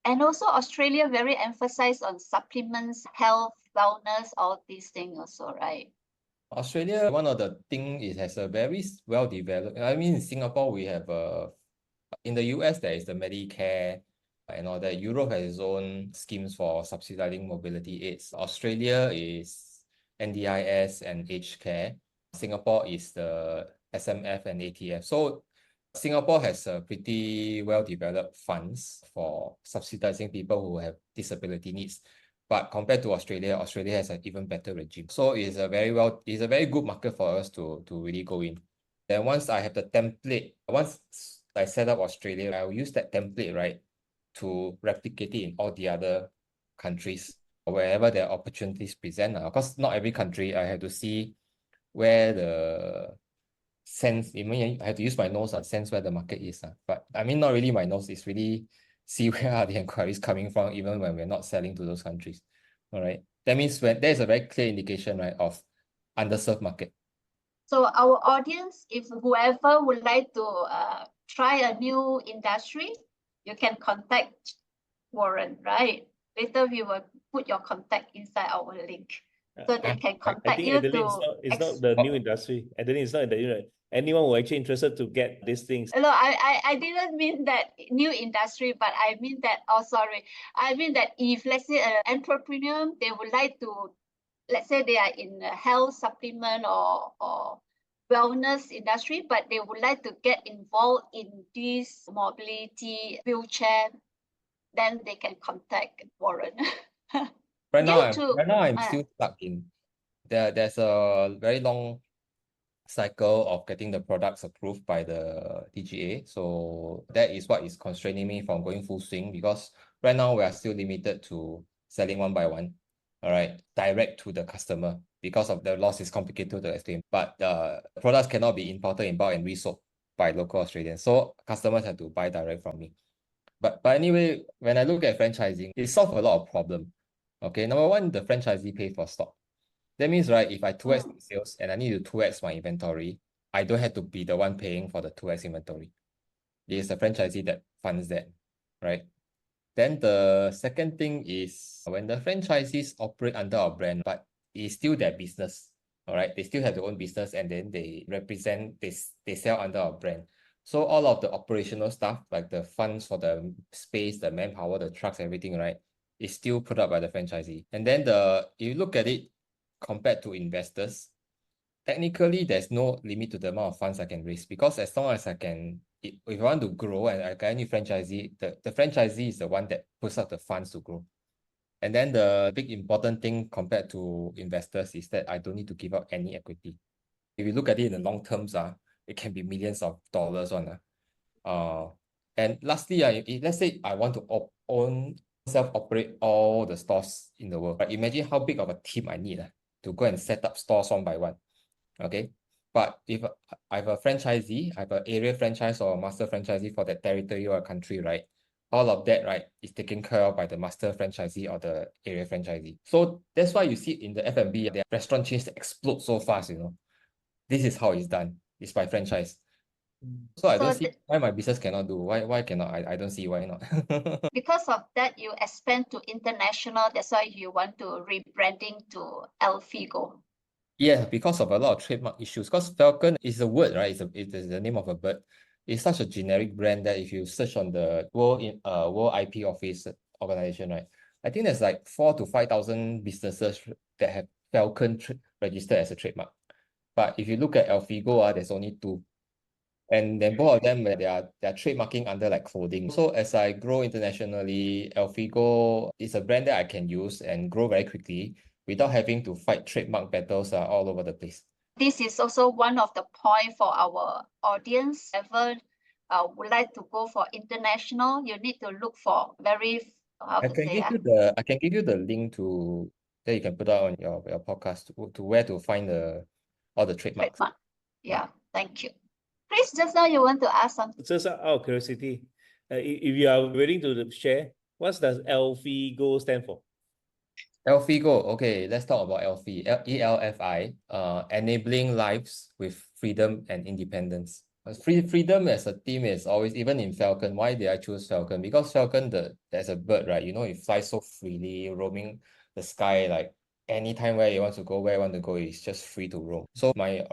And also Australia very emphasized on supplements, health, wellness, all these things also, right? Australia, one of the things it has a very well developed. I mean, in Singapore, we have in the US, there is the Medicare and all that. Europe has its own schemes for subsidizing mobility aids. Australia is NDIS and aged care. Singapore is the SMF and ATF. So Singapore has a pretty well-developed funds for subsidizing people who have disability needs. But compared to Australia, Australia has an even better regime. So it's a very good market for us to really go in. Then once I have the template, once I set up Australia, I will use that template, right, to replicate it in all the other countries wherever their opportunities present. Of course, not every country, I have to see where the sense, I mean, I have to use my nose and sense where the market is. But I mean, not really my nose, it's really see where are the inquiries coming from, even when we're not selling to those countries. All right. That means when there's a very clear indication, right, of underserved market. So our audience, if whoever would like to try a new industry, you can contact Warren, right? Later we will put your contact inside our link. So they can contact I think you Adeline it's not the new industry. Adeline, it's not the new. Anyone who actually interested to get these things. No, I didn't mean that new industry, but I mean that, oh, sorry. I mean that if, let's say, an entrepreneur, they would like to, let's say they are in a health supplement or wellness industry, but they would like to get involved in this mobility wheelchair, then they can contact Warren. Right now, I'm Ah. still stuck in. There's a very long cycle of getting the products approved by the DGA. So that is what is constraining me from going full swing, because right now we are still limited to selling one by one, all right, direct to the customer, because of the loss is complicated to explain. But the products cannot be imported in bulk and resold by local Australians. So customers have to buy direct from me. But anyway, when I look at franchising, it solves a lot of problems. Okay, number one, the franchisee pay for stock. That means, right, if I 2x my sales and I need to 2x my inventory, I don't have to be the one paying for the 2x inventory. It is the franchisee that funds that, right? Then the second thing is when the franchisees operate under our brand, but it's still their business, all right? They still have their own business and then they sell under our brand. So all of the operational stuff, like the funds for the space, the manpower, the trucks, everything, right, is still put up by the franchisee. And then if you look at it compared to investors, technically there's no limit to the amount of funds I can raise, because as long as I can, if I want to grow and I get any franchisee, the franchisee is the one that puts up the funds to grow. And then the big important thing compared to investors is that I don't need to give up any equity. If you look at it in the long terms, it can be millions of dollars on. And lastly, let's say I want to self-operate all the stores in the world. Right? Imagine how big of a team I need to go and set up stores one by one. Okay. But if I have a franchisee, I have an area franchise or a master franchisee for that territory or a country, right? All of that, right, is taken care of by the master franchisee or the area franchisee. So that's why you see in the F&B, the restaurant chains explode so fast, you know. this is how it's done. It's by franchise. So I don't see why my business cannot do. Why cannot? I don't see why not. Because of that, you expand to international. That's why you want to rebranding to Alfigo. Yeah, because of a lot of trademark issues. Because Falcon is a word, right? It is the name of a bird. It's such a generic brand that if you search on the World IP Office organization, right? I think there's like 4,000 to 5,000 businesses that have Falcon registered as a trademark. But if you look at Alfigo, there's only 2. And then both of them, they're trademarking under like clothing. So as I grow internationally, Alfigo is a brand that I can use and grow very quickly without having to fight trademark battles all over the place. This is also one of the points for our audience. Ever would like to go for international, you need to look for very, I can give you the link to that you can put out on your podcast to where to find all the trademarks. trademark. Yeah, thank you. Chris, just now you want to ask something. Just out of curiosity, if you are willing to share, what does Alfigo stand for? Alfigo, okay, let's talk about Elfi. ELFI, enabling lives with freedom and independence. Freedom as a theme is always, even in Falcon, why did I choose Falcon? Because Falcon, there's a bird, right? You know, it flies so freely, roaming the sky, like anytime where you want to go, where you want to go, it's just free to roam. So my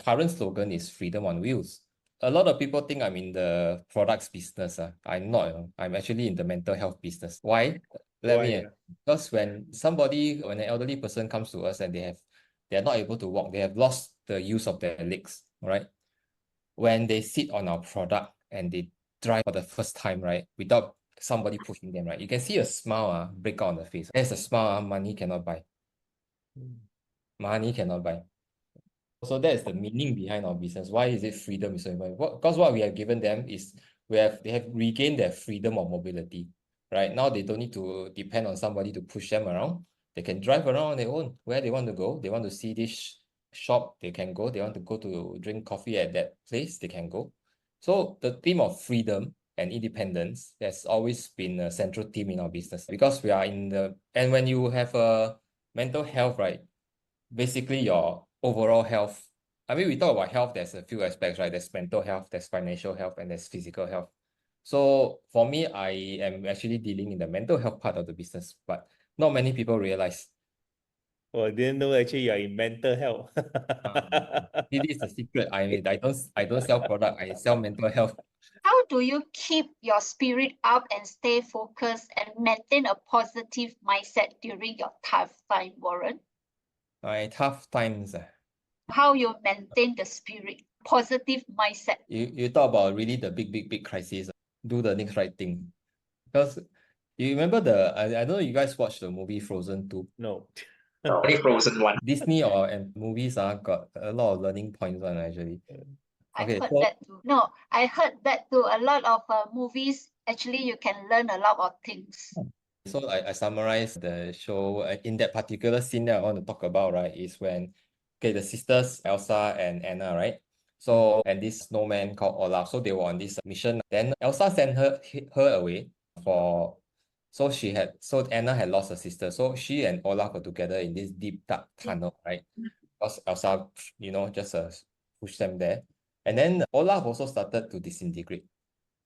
current slogan is freedom on wheels. A lot of people think I'm in the products business. I'm not. I'm actually in the mental health business. Why? Because when an elderly person comes to us and they're not able to walk, they have lost the use of their legs, right? When they sit on our product and they drive for the first time, right, without somebody pushing them, right, you can see a smile break out on the face. There's a smile money cannot buy. Money cannot buy. So that's the meaning behind our business. Why is it freedom is so important? Because what we have given them is they have regained their freedom of mobility. Right now, they don't need to depend on somebody to push them around. They can drive around on their own where they want to go. They want to see this shop, they can go. They want to go to drink coffee at that place, they can go. So the theme of freedom and independence has always been a central theme in our business because we are and when you have a mental health, right? Basically your overall health. I mean, we talk about health, there's a few aspects, right? There's mental health, there's financial health, and there's physical health. So for me, I am actually dealing in the mental health part of the business, but not many people realize. Oh, I didn't know actually you're in mental health. It is a secret. I don't sell product, I sell mental health. How do you keep your spirit up and stay focused and maintain a positive mindset during your tough time, Warren? My tough times. How you maintain the spirit, positive mindset? You talk about really the big crisis. Do the next right thing. Because you remember I don't know you guys watched the movie Frozen 2? No. Only Frozen 1. Disney and movies got a lot of learning points on actually. I heard that too. No, I heard that too. A lot of movies, actually, you can learn a lot of things. So I summarized the show in that particular scene that I want to talk about, right, is when, the sisters, Elsa and Anna, right? So, and this snowman called Olaf, so they were on this mission. Then Elsa sent her away so Anna had lost her sister. So she and Olaf were together in this deep, dark tunnel, right? Because Elsa, just pushed them there. And then Olaf also started to disintegrate.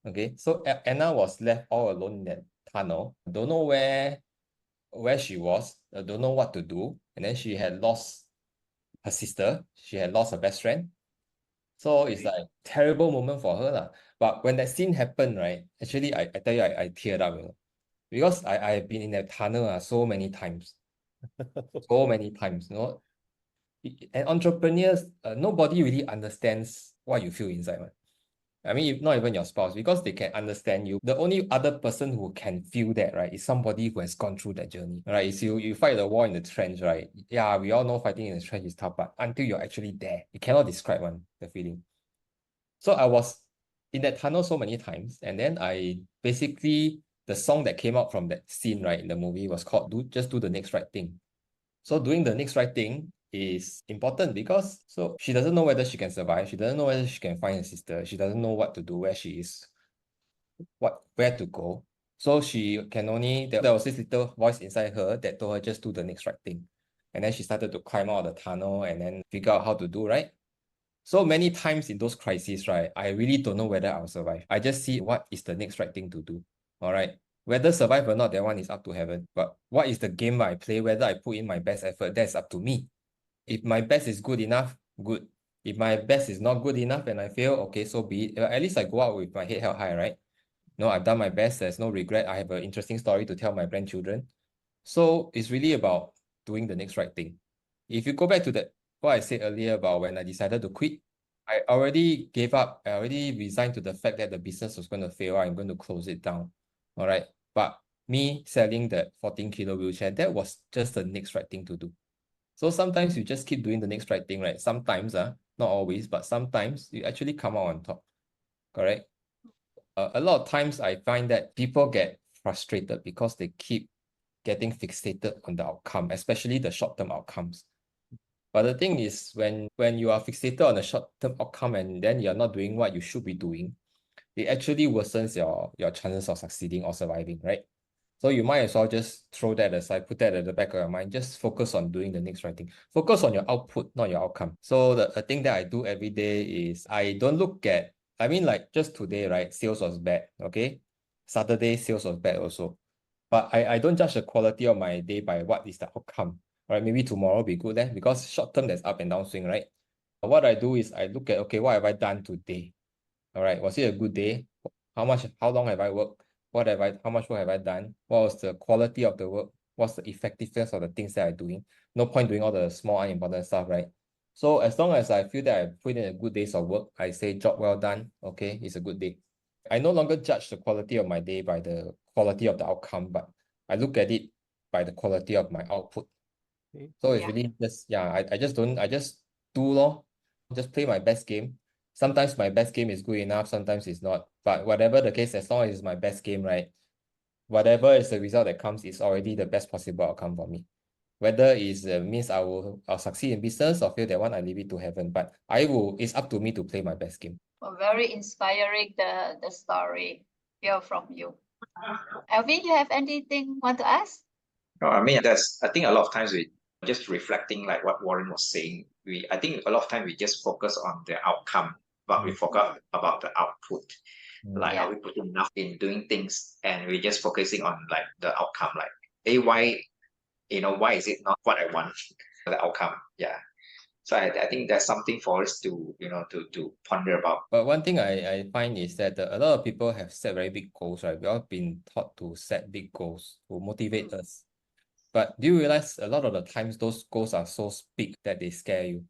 Okay, so Anna was left all alone in that tunnel. Don't know where she was, don't know what to do. And then she had lost her sister. She had lost her best friend. So it's like terrible moment for her. But when that scene happened, right, actually, I tell you, I teared up, because I've been in that tunnel so many times. So many times, And entrepreneurs, nobody really understands what you feel inside, right? I mean, if not even your spouse, because they can understand you. The only other person who can feel that, right, is somebody who has gone through that journey, right? It's you fight the war in the trench, right? Yeah, we all know fighting in the trench is tough, but until you're actually there, you cannot describe the feeling. So I was in that tunnel so many times, and then the song that came out from that scene, right, in the movie was called Just Do the Next Right Thing. So doing the next right thing is important because she doesn't know whether she can survive. She doesn't know whether she can find her sister. She doesn't know what to do, where she is, where to go. So she can only, there was this little voice inside her that told her just do the next right thing. And then she started to climb out of the tunnel and then figure out how to do, right? So many times in those crises, right, I really don't know whether I'll survive. I just see what is the next right thing to do. All right. Whether survive or not, that one is up to heaven. But what is the game I play, whether I put in my best effort, that's up to me. If my best is good enough, good. If my best is not good enough and I fail, okay, so be it. At least I go out with my head held high, right? No, I've done my best. There's no regret. I have an interesting story to tell my grandchildren. So it's really about doing the next right thing. If you go back to that, what I said earlier about when I decided to quit, I already gave up. I already resigned to the fact that the business was going to fail. I'm going to close it down. All right. But me selling that 14-kilo wheelchair, that was just the next right thing to do. So sometimes you just keep doing the next right thing, right? Sometimes, not always, but sometimes you actually come out on top. Correct? A lot of times I find that people get frustrated because they keep getting fixated on the outcome, especially the short-term outcomes. But the thing is, when you are fixated on the short-term outcome and then you're not doing what you should be doing, it actually worsens your chances of succeeding or surviving, right? So you might as well just throw that aside, put that at the back of your mind, just focus on doing the next right thing. Focus on your output, not your outcome. So the thing that I do every day is I don't look at, I mean, like just today, right? Sales was bad, okay? Saturday, sales was bad also. But I don't judge the quality of my day by what is the outcome. All right, maybe tomorrow will be good then, because short term there's up and down swing, right? What I do is I look at, okay, what have I done today? All right, was it a good day? How long have I worked? How much work have I done? What was the quality of the work? What's the effectiveness of the things that I'm doing? No point doing all the small unimportant stuff, right? So as long as I feel that I put in a good days of work, I say job well done. Okay, it's a good day. I no longer judge the quality of my day by the quality of the outcome, but I look at it by the quality of my output. So it's really just, I just do lor, just play my best game. Sometimes my best game is good enough, sometimes it's not. But whatever the case, as long as it's my best game, right? Whatever is the result that comes is already the best possible outcome for me. Whether it means I'll succeed in business or fail that one, I leave it to heaven. But it's up to me to play my best game. Well, very inspiring the story hear from you. Alvin, you have anything want to ask? No, I mean, I think a lot of times we just reflecting like what Warren was saying. I think a lot of times we just focus on the outcome, but we forgot about the output. Like, are we putting enough in doing things, and we're just focusing on like the outcome, like, hey, why is it not what I want? The outcome, yeah. So I think that's something for us to to ponder about. But one thing I find is that a lot of people have set very big goals, right? We all been taught to set big goals to motivate us. But do you realize a lot of the times those goals are so big that they scare you?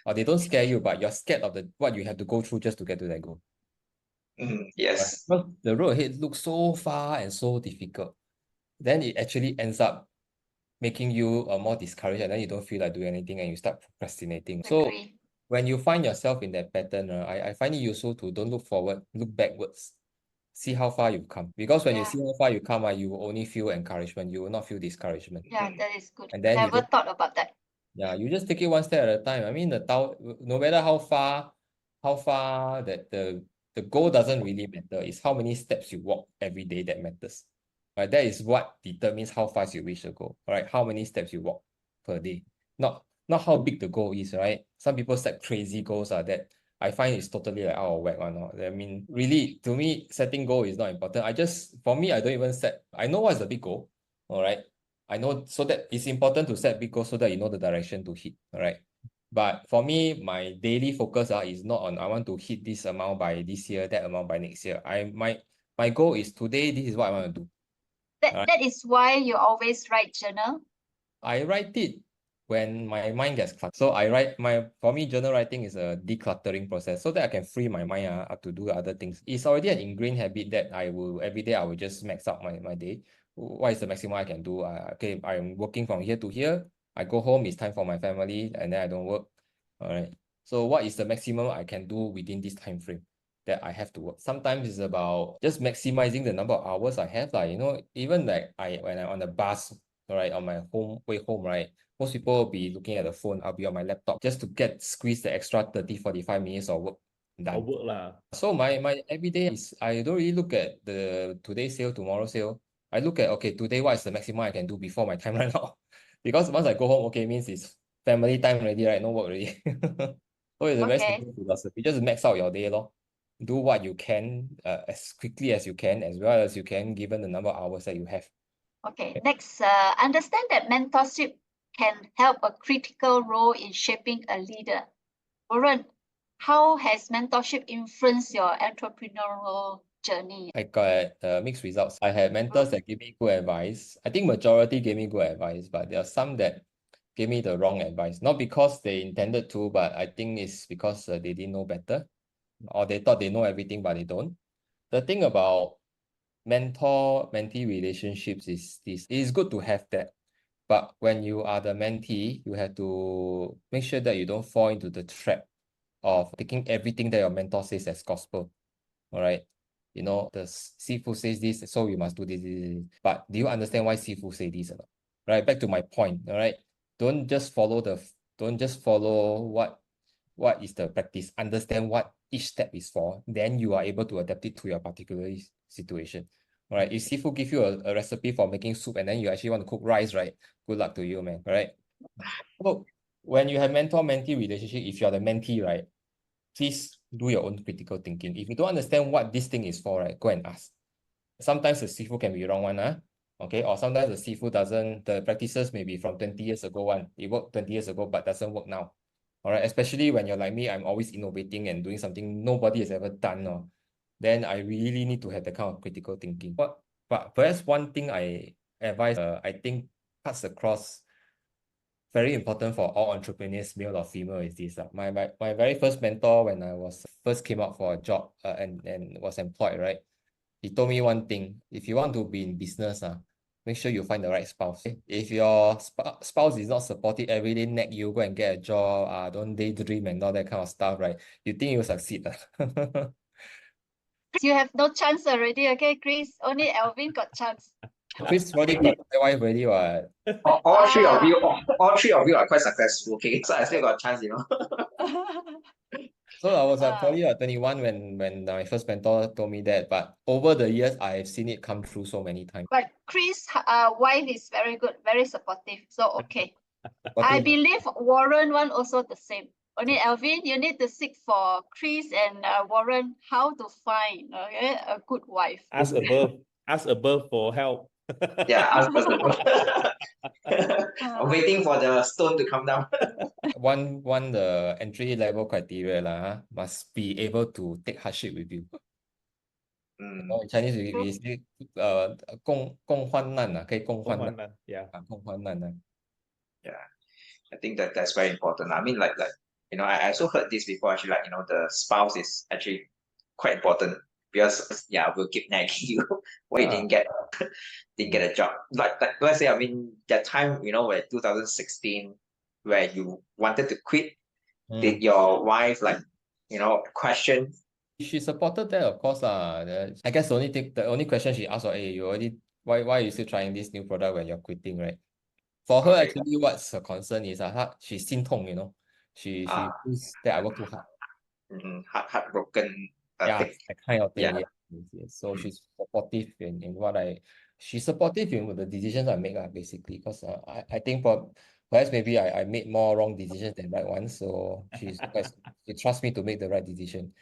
Or they don't scare you, but you're scared of what you have to go through just to get to that goal. Yes. Right? Because the road ahead looks so far and so difficult. Then it actually ends up making you more discouraged, and then you don't feel like doing anything and you start procrastinating. So when you find yourself in that pattern, I find it useful to don't look forward, look backwards. See how far you've come. Because when you see how far you come, you will only feel encouragement. You will not feel discouragement. Yeah, that is good. And then Never thought about that. Yeah, you just take it one step at a time. I mean, no matter how far that the goal doesn't really matter. It's how many steps you walk every day that matters. Right? That is what determines how fast you reach the goal. All right, how many steps you walk per day. Not how big the goal is, right? Some people set crazy goals that I find it's totally like out of whack one. I mean, really, to me, setting goal is not important. For me, I don't even set. I know what's the big goal. All right. I know, so that it's important to set big goals so that you know the direction to hit. All right. But for me, my daily focus is not on I want to hit this amount by this year, that amount by next year. My goal is today, this is what I want to do. That is why you always write journal. I write it when my mind gets cluttered. So for me, journal writing is a decluttering process so that I can free my mind up to do other things. It's already an ingrained habit that every day I will just max out my day. What is the maximum I can do? Okay, I'm working from here to here. I go home, it's time for my family, and then I don't work. All right. So what is the maximum I can do within this time frame that I have to work? Sometimes it's about just maximizing the number of hours I have. Even like when I'm on the bus, all right, on my way home, right? Most people will be looking at the phone. I'll be on my laptop just to squeeze the extra 30-45 minutes of work done. So my everyday is I don't really look at the today sale, tomorrow sale. I look at, okay, today what is the maximum I can do before my time run out. Because once I go home, okay, means it's family time already, right? No work already. So it's a very Okay. simple philosophy. Just max out your day, lor. Do what you can as quickly as you can, as well as you can, given the number of hours that you have. Okay. Next, understand that mentorship can help a critical role in shaping a leader. Warren, how has mentorship influenced your entrepreneurial journey? I got mixed results. I had mentors that gave me good advice. I think majority gave me good advice, but there are some that gave me the wrong advice. Not because they intended to, but I think it's because they didn't know better, or they thought they know everything, but they don't. The thing about mentor-mentee relationships is this. It is good to have that. But when you are the mentee, you have to make sure that you don't fall into the trap of taking everything that your mentor says as gospel. All right. You know, the Sifu says this, so you must do this. But do you understand why Sifu say this or not? Right. Back to my point. All right. Don't just follow what is the practice. Understand what each step is for. Then you are able to adapt it to your particular situation. All right. If Sifu give you a recipe for making soup and then you actually want to cook rice, right? Good luck to you, man. All right. So when you have mentor-mentee relationship, if you're the mentee, right? Please do your own critical thinking. If you don't understand what this thing is for, right, go and ask. Sometimes the Sifu can be wrong one, okay? Or sometimes the Sifu doesn't, the practices may be from 20 years ago one. It worked 20 years ago, but doesn't work now. All right, especially when you're like me, I'm always innovating and doing something nobody has ever done. Then I really need to have that kind of critical thinking. But perhaps one thing I advise, I think cuts across very important for all entrepreneurs, male or female, is this. My very first mentor when I was first came out for a job and was employed, right? He told me one thing: if you want to be in business, make sure you find the right spouse. If your spouse is not supportive, every day nag you, go and get a job, don't daydream and all that kind of stuff, right? You think you'll succeed. You have no chance already, okay, Chris? Only Alvin got chance. Chris already got my wife already, what? All three of you, all three of you are quite successful. Okay, so I still got a chance, you know. So I was probably 21 when my first mentor told me that, but over the years, I've seen it come through so many times. But Chris' wife is very good, very supportive. So okay. I Supportive. believe Warren one also the same. Only Alvin, you need to seek for Chris and Warren how to find a good wife. Ask above for help. Yeah, ask first. I'm waiting for the stone to come down. One the entry level criteria must be able to take hardship with you. In Chinese we say 共患难可以共患难 Yeah. 共患难 Yeah, I think that's very important. I mean, like you know, I also heard this before. Actually, like, you know, the spouse is actually quite important because we'll keep nagging you when you didn't get a job. Like let's say, I mean, that time, you know, where 2016, where you wanted to quit, did your wife question? She supported that, of course. I guess the only question she asked was, hey, why are you still trying this new product when you're quitting, right? For her, actually, what's her concern is she's 心痛, you know. She feels that I work too hard. Heartbroken. That kind of thing. Yeah. Yes. So she's supportive she's supportive in the decisions I make, basically, because I think perhaps maybe I made more wrong decisions than right ones. So she trusts me to make the right decision.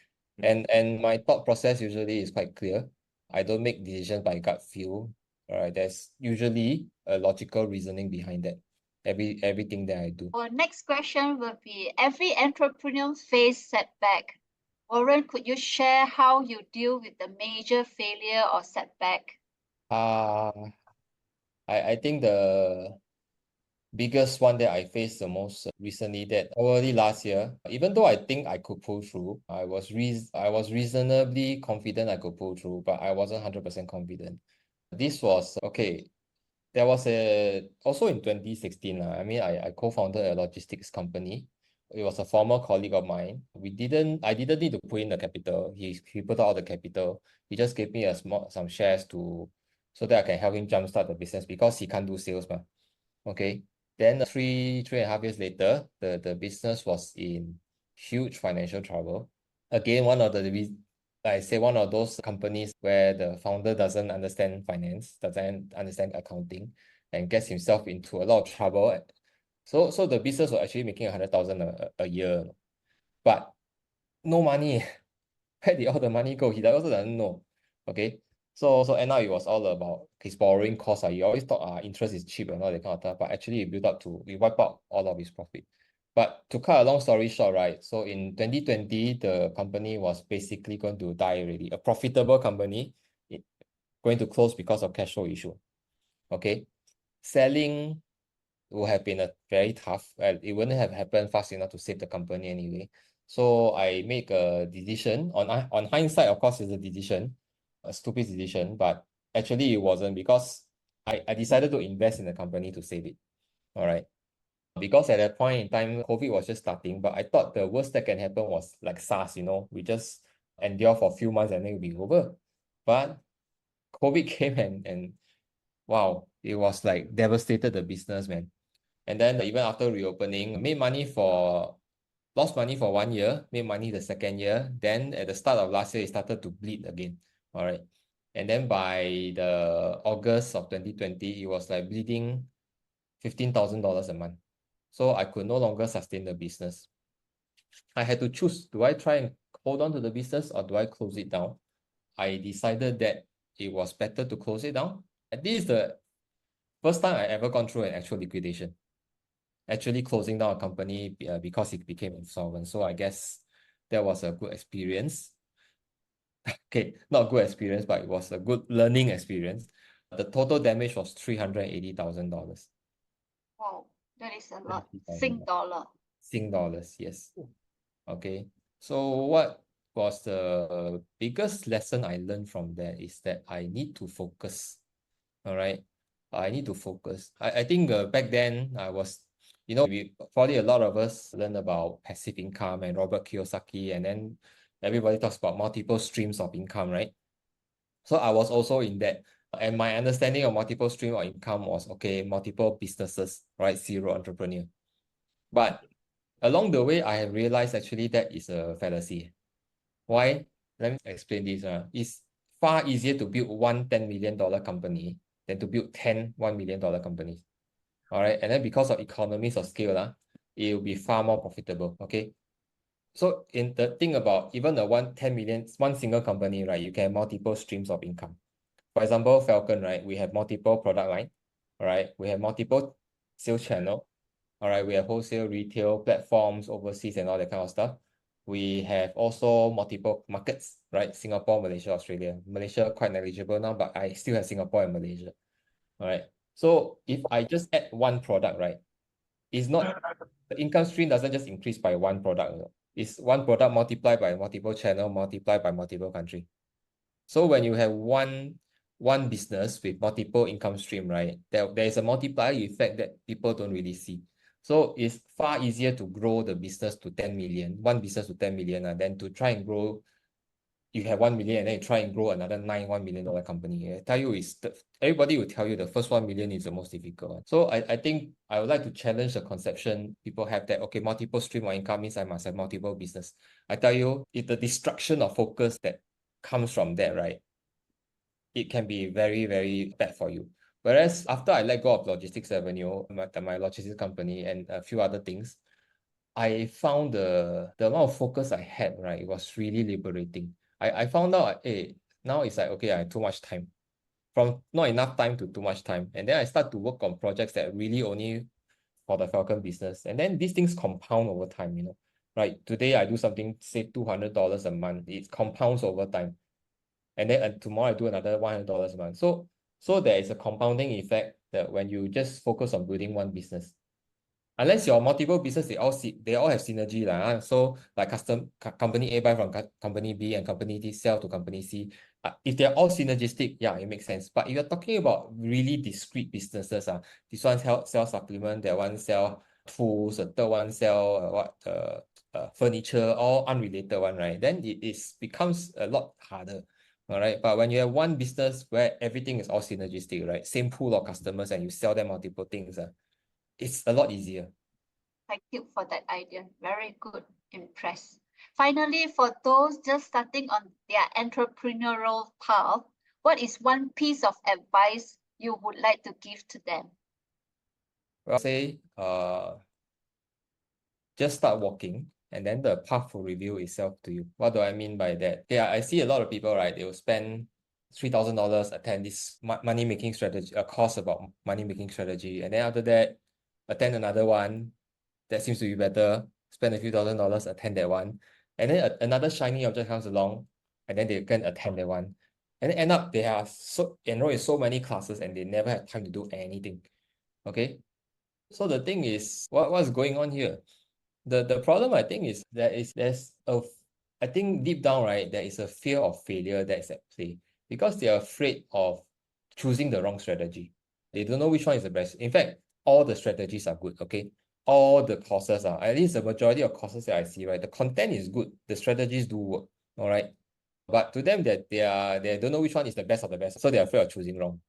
And my thought process usually is quite clear. I don't make decisions by gut feel. All right, there's usually a logical reasoning behind that. Everything that I do. Our next question will be: every entrepreneur face setback. Warren, could you share how you deal with the major failure or setback? I think the biggest one that I faced the most recently, that early last year, even though I think I could pull through, I was reasonably confident I could pull through, but I wasn't 100% confident. This was, okay, there was also in 2016, I mean, I co-founded a logistics company. It was a former colleague of mine. I didn't need to put in the capital. He put out the capital. He just gave me some shares so that I can help him jumpstart the business because he can't do sales. Okay. Then 3.5 years later, the business was in huge financial trouble. Again, one of those companies where the founder doesn't understand finance, doesn't understand accounting, and gets himself into a lot of trouble. So the business was actually making 100,000 a year, but no money. Where did all the money go? He also doesn't know. Okay. So and now it was all about his borrowing costs. He always thought interest is cheap and all that kind of stuff, but actually it built up to, we wipe out all of his profit. But to cut a long story short, right? So in 2020, the company was basically going to die already. A profitable company going to close because of cash flow issue. Okay. Selling would have been a very tough. It wouldn't have happened fast enough to save the company anyway. So I make a decision. On hindsight, of course, it's a decision, a stupid decision, but actually it wasn't, because I decided to invest in the company to save it. All right. Because at that point in time, COVID was just starting, but I thought the worst that can happen was like SARS, we just endure for a few months and then it'll be over. But COVID came and wow, it was like devastated the business, man. And then even after reopening, lost money for 1 year, made money the second year. Then at the start of last year, it started to bleed again. All right. And then by the August of 2020, it was like bleeding $15,000 a month. So I could no longer sustain the business. I had to choose, do I try and hold on to the business or do I close it down? I decided that it was better to close it down. And this is the first time I ever gone through an actual liquidation. Actually closing down a company because it became insolvent. So I guess that was a good experience. Okay, not good experience, but it was a good learning experience. The total damage was $380,000. Wow, that is a lot. Sing dollar. Sing dollars, yes. Okay. So what was the biggest lesson I learned from that is that I need to focus. All right. I need to focus. I think back then I was, probably a lot of us learned about passive income and Robert Kiyosaki, and then everybody talks about multiple streams of income, right? So I was also in that. And my understanding of multiple stream of income was, okay, multiple businesses, right? Zero entrepreneur. But along the way, I have realized actually that is a fallacy. Why? Let me explain this. It's far easier to build one $10 million company than to build 10 $1 million companies. All right. And then because of economies of scale, it will be far more profitable. Okay. So in the thing about even the 10 million, one single company, right? You can have multiple streams of income. For example, Falcon, right? We have multiple product line. All right. We have multiple sales channel. All right. We have wholesale, retail, platforms, overseas, and all that kind of stuff. We have also multiple markets, right? Singapore, Malaysia, Australia. Malaysia quite negligible now, but I still have Singapore and Malaysia. All right. So if I just add one product, right? It's not, the income stream doesn't just increase by one product. It's one product multiplied by multiple channel, multiplied by multiple country. So when you have one business with multiple income stream, right? There is a multiplier effect that people don't really see. So it's far easier to grow the business to 10 million, one business to 10 million, than to try and grow. You have 1 million and then you try and grow another $1 million company. I tell you, everybody will tell you the first 1 million is the most difficult one. So I think I would like to challenge the conception people have that, okay, multiple stream of income means I must have multiple business. I tell you, it's the destruction of focus that comes from that, right? It can be very, very bad for you. Whereas after I let go of Logistics Avenue, my logistics company, and a few other things, I found the amount of focus I had, right? It was really liberating. I found out, now it's like, okay, I have too much time. From not enough time to too much time. And then I start to work on projects that really only for the Falcon business. And then these things compound over time, right? Today I do something, say $200 a month. It compounds over time. And then tomorrow I do another $100 a month. So there is a compounding effect that when you just focus on building one business, unless your multiple business, they all have synergy lah. So like company A buy from company B and company D sell to company C. If they're all synergistic, yeah, it makes sense. But if you're talking about really discrete businesses, this one sell supplement, that one sell tools, the third one sell furniture, all unrelated one, right? Then it becomes a lot harder. All right. But when you have one business where everything is all synergistic, right? Same pool of customers and you sell them multiple things, it's a lot easier. Thank you for that idea. Very good. Impressed. Finally, for those just starting on their entrepreneurial path, what is one piece of advice you would like to give to them? Well, say just start walking, and then the path will reveal itself to you. What do I mean by that? Yeah, I see a lot of people, right? They will spend $3,000, attend this money making strategy, a course about money making strategy, and then after that, attend another one that seems to be better, spend a few $1,000s, attend that one, and then another shiny object comes along, and then they can attend that one, and then end up they are so enrolled in so many classes and they never have time to do anything. Okay, so the thing is, what's going on here? The problem, I think, is I think deep down, right, there is a fear of failure that's at play because they are afraid of choosing the wrong strategy. They don't know which one is the best. In fact, all the strategies are good, okay? All the courses are, at least the majority of courses that I see, right, the content is good, the strategies do work, all right? But to them, that they don't know which one is the best of the best, so they're afraid of choosing wrong.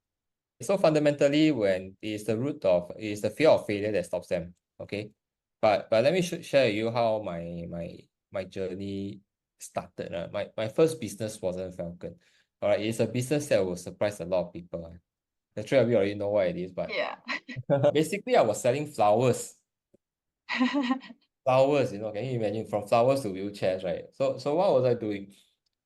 So fundamentally, when it is the fear of failure that stops them, okay? But let me share with you how my journey started. My first business wasn't Falcon. All right, it's a business that will surprise a lot of people. The three of you already know what it is, but Yeah. basically I was selling flowers. Flowers, can you imagine, from flowers to wheelchairs, right? So what was I doing?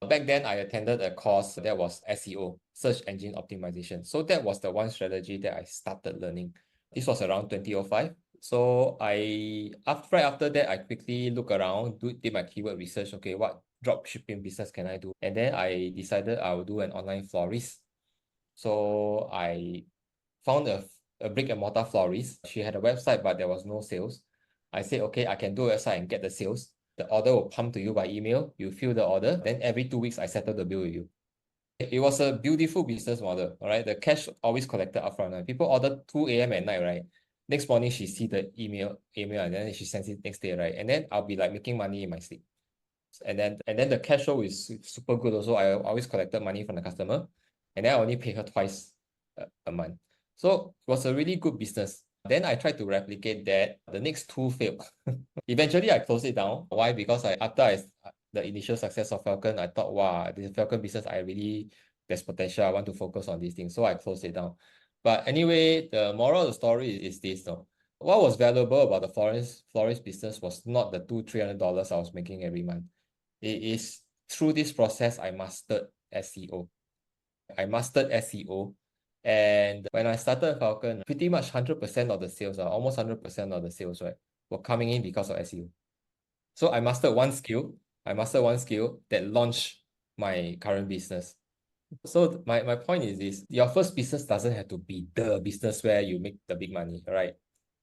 Back then, I attended a course that was SEO, search engine optimization. So that was the one strategy that I started learning. This was around 2005. So right after that, I quickly look around, did my keyword research. Okay, what drop shipping business can I do? And then I decided I will do an online florist. So I found a brick and mortar florist. She had a website, but there was no sales. I said, okay, I can do a website and get the sales. The order will come to you by email. You fill the order. Then every 2 weeks, I settle the bill with you. It was a beautiful business model, all right? The cash always collected upfront. Right? People order 2 a.m. at night, right? Next morning, she see the email, and then she sends it next day, right? And then I'll be like making money in my sleep. And then the cash flow is super good also. I always collected money from the customer, and then I only pay her twice a month. So it was a really good business. Then I tried to replicate that. The next two failed. Eventually, I closed it down. Why? Because after the initial success of Falcon, I thought, wow, this Falcon business, there's potential. I want to focus on these things. So I closed it down. But anyway, the moral of the story is this, though. What was valuable about the florist business was not the $200-300 I was making every month. It is through this process I mastered SEO. And when I started Falcon, pretty much 100% of the sales, almost 100% of the sales, right, were coming in because of SEO. So I mastered one skill that launched my current business. So my point is this: your first business doesn't have to be the business where you make the big money, right?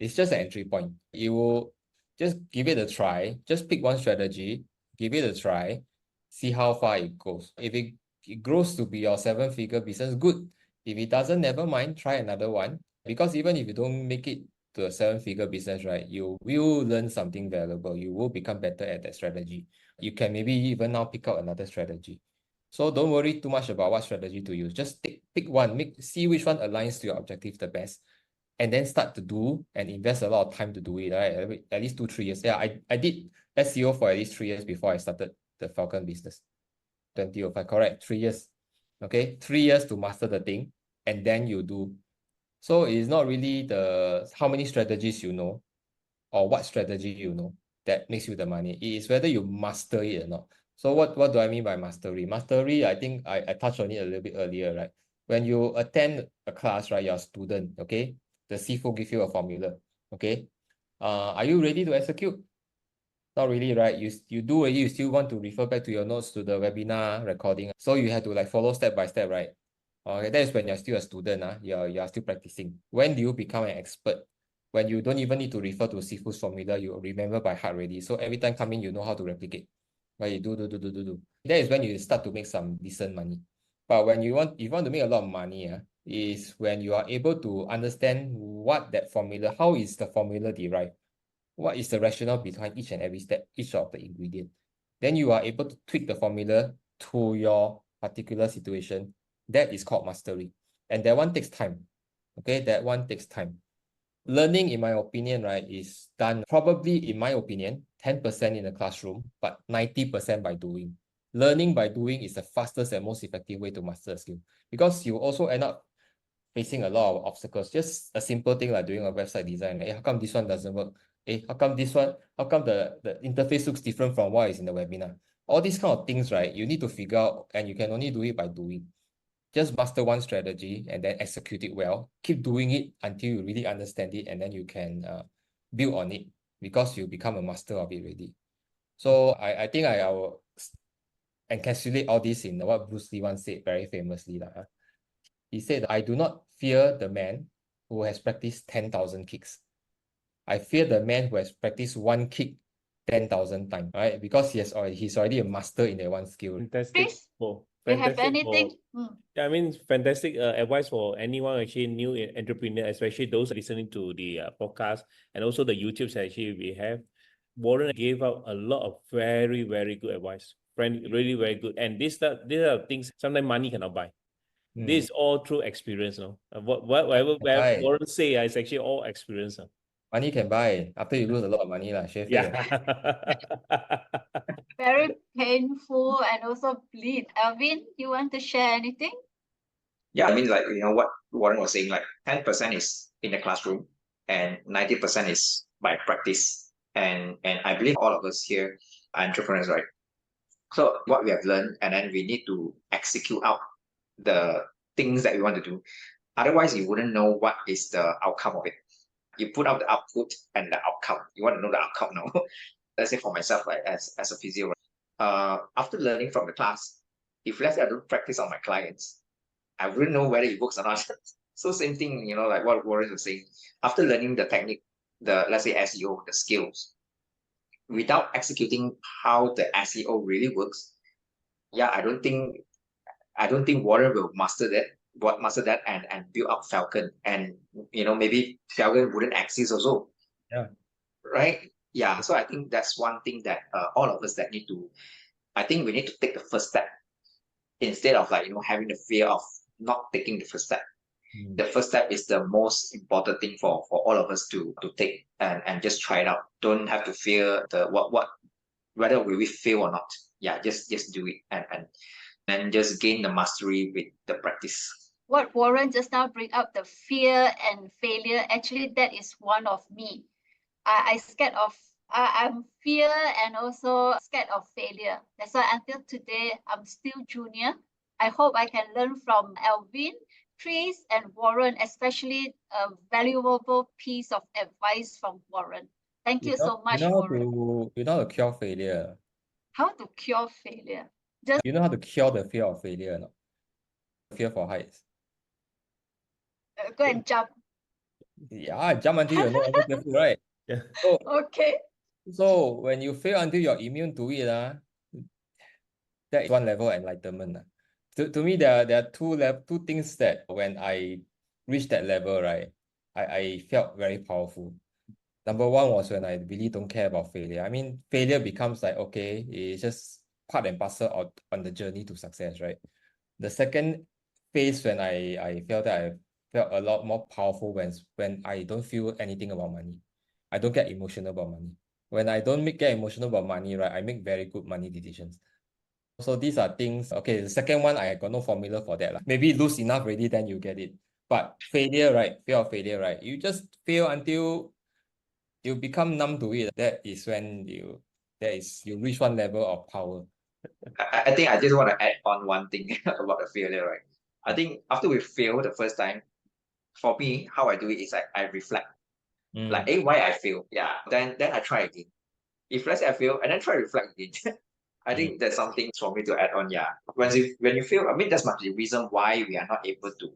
It's just an entry point. You will just give it a try. Just pick one strategy, give it a try, see how far it goes. If it grows to be your 7-figure business, good. If it doesn't, never mind, try another one. Because even if you don't make it to a 7-figure business, right, you will learn something valuable. You will become better at that strategy. You can maybe even now pick out another strategy. So don't worry too much about what strategy to use. Just pick one, see which one aligns to your objective the best, and then start to do and invest a lot of time to do it, right? At least 2-3 years. Yeah, I did SEO for at least 3 years before I started the Falcon business. 2005, correct, 3 years. Okay, 3 years to master the thing, and then you do. So it's not really the how many strategies you know or what strategy you know that makes you the money. It is whether you master it or not. So what do I mean by mastery? Mastery, I think I touched on it a little bit earlier, right? When you attend a class, right, you're a student, okay? The CFO give you a formula, okay? Are you ready to execute? Not really, right? You do it, you still want to refer back to your notes to the webinar recording. So you have to like follow step by step, right? Okay, that is when you're still a student, you're still practicing. When do you become an expert? When you don't even need to refer to Sifu's formula, you remember by heart already. So every time coming, you know how to replicate. Right? You do. That is when you start to make some decent money. But if you want to make a lot of money, is when you are able to understand what that formula, how is the formula derived? What is the rationale behind each and every step, each of the ingredient? Then you are able to tweak the formula to your particular situation. That is called mastery. And that one takes time. Okay, that one takes time. Learning, in my opinion, right, is done probably, in my opinion, 10% in the classroom, but 90% by doing. Learning by doing is the fastest and most effective way to master a skill, because you also end up facing a lot of obstacles. Just a simple thing like doing a website design. How come this one doesn't work? How come the interface looks different from what is in the webinar? All these kind of things, right? You need to figure out, and you can only do it by doing. Just master one strategy and then execute it well. Keep doing it until you really understand it, and then you can build on it because you become a master of it already. So I think I will encapsulate all this in what Bruce Lee once said very famously. He said, I do not fear the man who has practiced 10,000 kicks. I fear the man who has practiced one kick 10,000 times, right? Because he's already a master in that one skill. Fantastic. Chris, Oh, do you have fantastic anything? Yeah, I mean, fantastic advice for anyone actually new entrepreneur, especially those listening to the podcast and also the YouTubes actually we have. Warren gave out a lot of very, very good advice. Really very good. And these are things sometimes money cannot buy. This is all through experience, no? Whatever Warren say is actually all experience. Money can buy after you lose a lot of money, Yeah. Very painful and also bleed. Alvin, you want to share anything? Yeah, I mean, like, what Warren was saying, like 10% is in the classroom and 90% is by practice. And I believe all of us here are entrepreneurs, right? So what we have learned, and then we need to execute out the things that we want to do. Otherwise, you wouldn't know what is the outcome of it. You put out the output and the outcome. You want to know the outcome now. Let's say for myself, like as a physio, after learning from the class, if let's say I don't practice on my clients, I wouldn't know whether it works or not. So same thing, like what Warren was saying. After learning the technique, let's say SEO, the skills, without executing how the SEO really works, I don't think Warren will master that and build up Falcon, and maybe Falcon wouldn't exist also. Yeah. Right. Yeah. So I think that's one thing that all of us that we need to take the first step instead of having the fear of not taking the first step. The first step is the most important thing for all of us to take and just try it out. Don't have to fear whether we will fail or not. Yeah, just do it and just gain the mastery with the practice. What Warren just now bring up, the fear and failure, actually that is one of me. I'm fear and also scared of failure. That's why until today, I'm still junior. I hope I can learn from Alvin, Chris, and Warren, especially a valuable piece of advice from Warren. Thank you so much, Warren. You know how to cure failure. How to cure failure? You know how to cure the fear of failure, no? Fear for heights. Go and jump. Yeah, jump until you're no longer fearful, right? Yeah. Okay. So when you fail until you're immune to it, that is one level of enlightenment. To me, there are two things that when I reached that level, right, I felt very powerful. Number one was when I really don't care about failure. I mean, failure becomes like, okay, it's just part and parcel on the journey to success, right? The second phase when I felt that I felt a lot more powerful when I don't feel anything about money. I don't get emotional about money. When I don't get emotional about money, right, I make very good money decisions. So these are things, okay, the second one, I got no formula for that. Maybe lose enough already, then you get it. But failure, right, fear of failure, right, you just fail until you become numb to it. That is when you reach one level of power. I think I just want to add on one thing about the failure, right? I think after we fail the first time, for me, how I do it is I reflect. Like, why I fail? Yeah. Then I try again. If let's say I fail, and then try to reflect again. I think that's something for me to add on. Yeah. When you fail, I mean, that's much the reason why we are not able to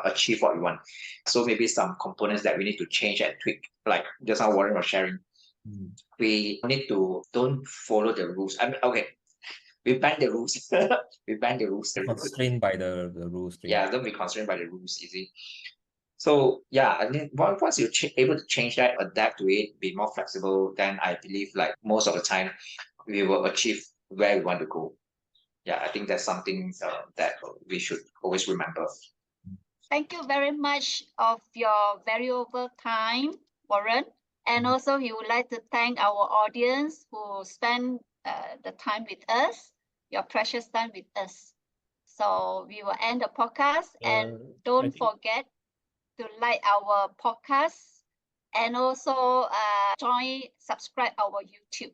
achieve what we want. So maybe some components that we need to change and tweak, like just how Warren was sharing. We need to don't follow the rules. I mean, okay, we bend the rules. We bend the rules. Constrained by the rules. Yeah, don't be constrained by the rules, easy. So yeah, I mean, once you're able to change that, adapt to it, be more flexible, then I believe like most of the time we will achieve where we want to go. Yeah, I think that's something that we should always remember. Thank you very much of your valuable time, Warren. And also, he would like to thank our audience who spent the time with us, your precious time with us. So we will end the podcast, and don't forget to like our podcast, and also subscribe our YouTube.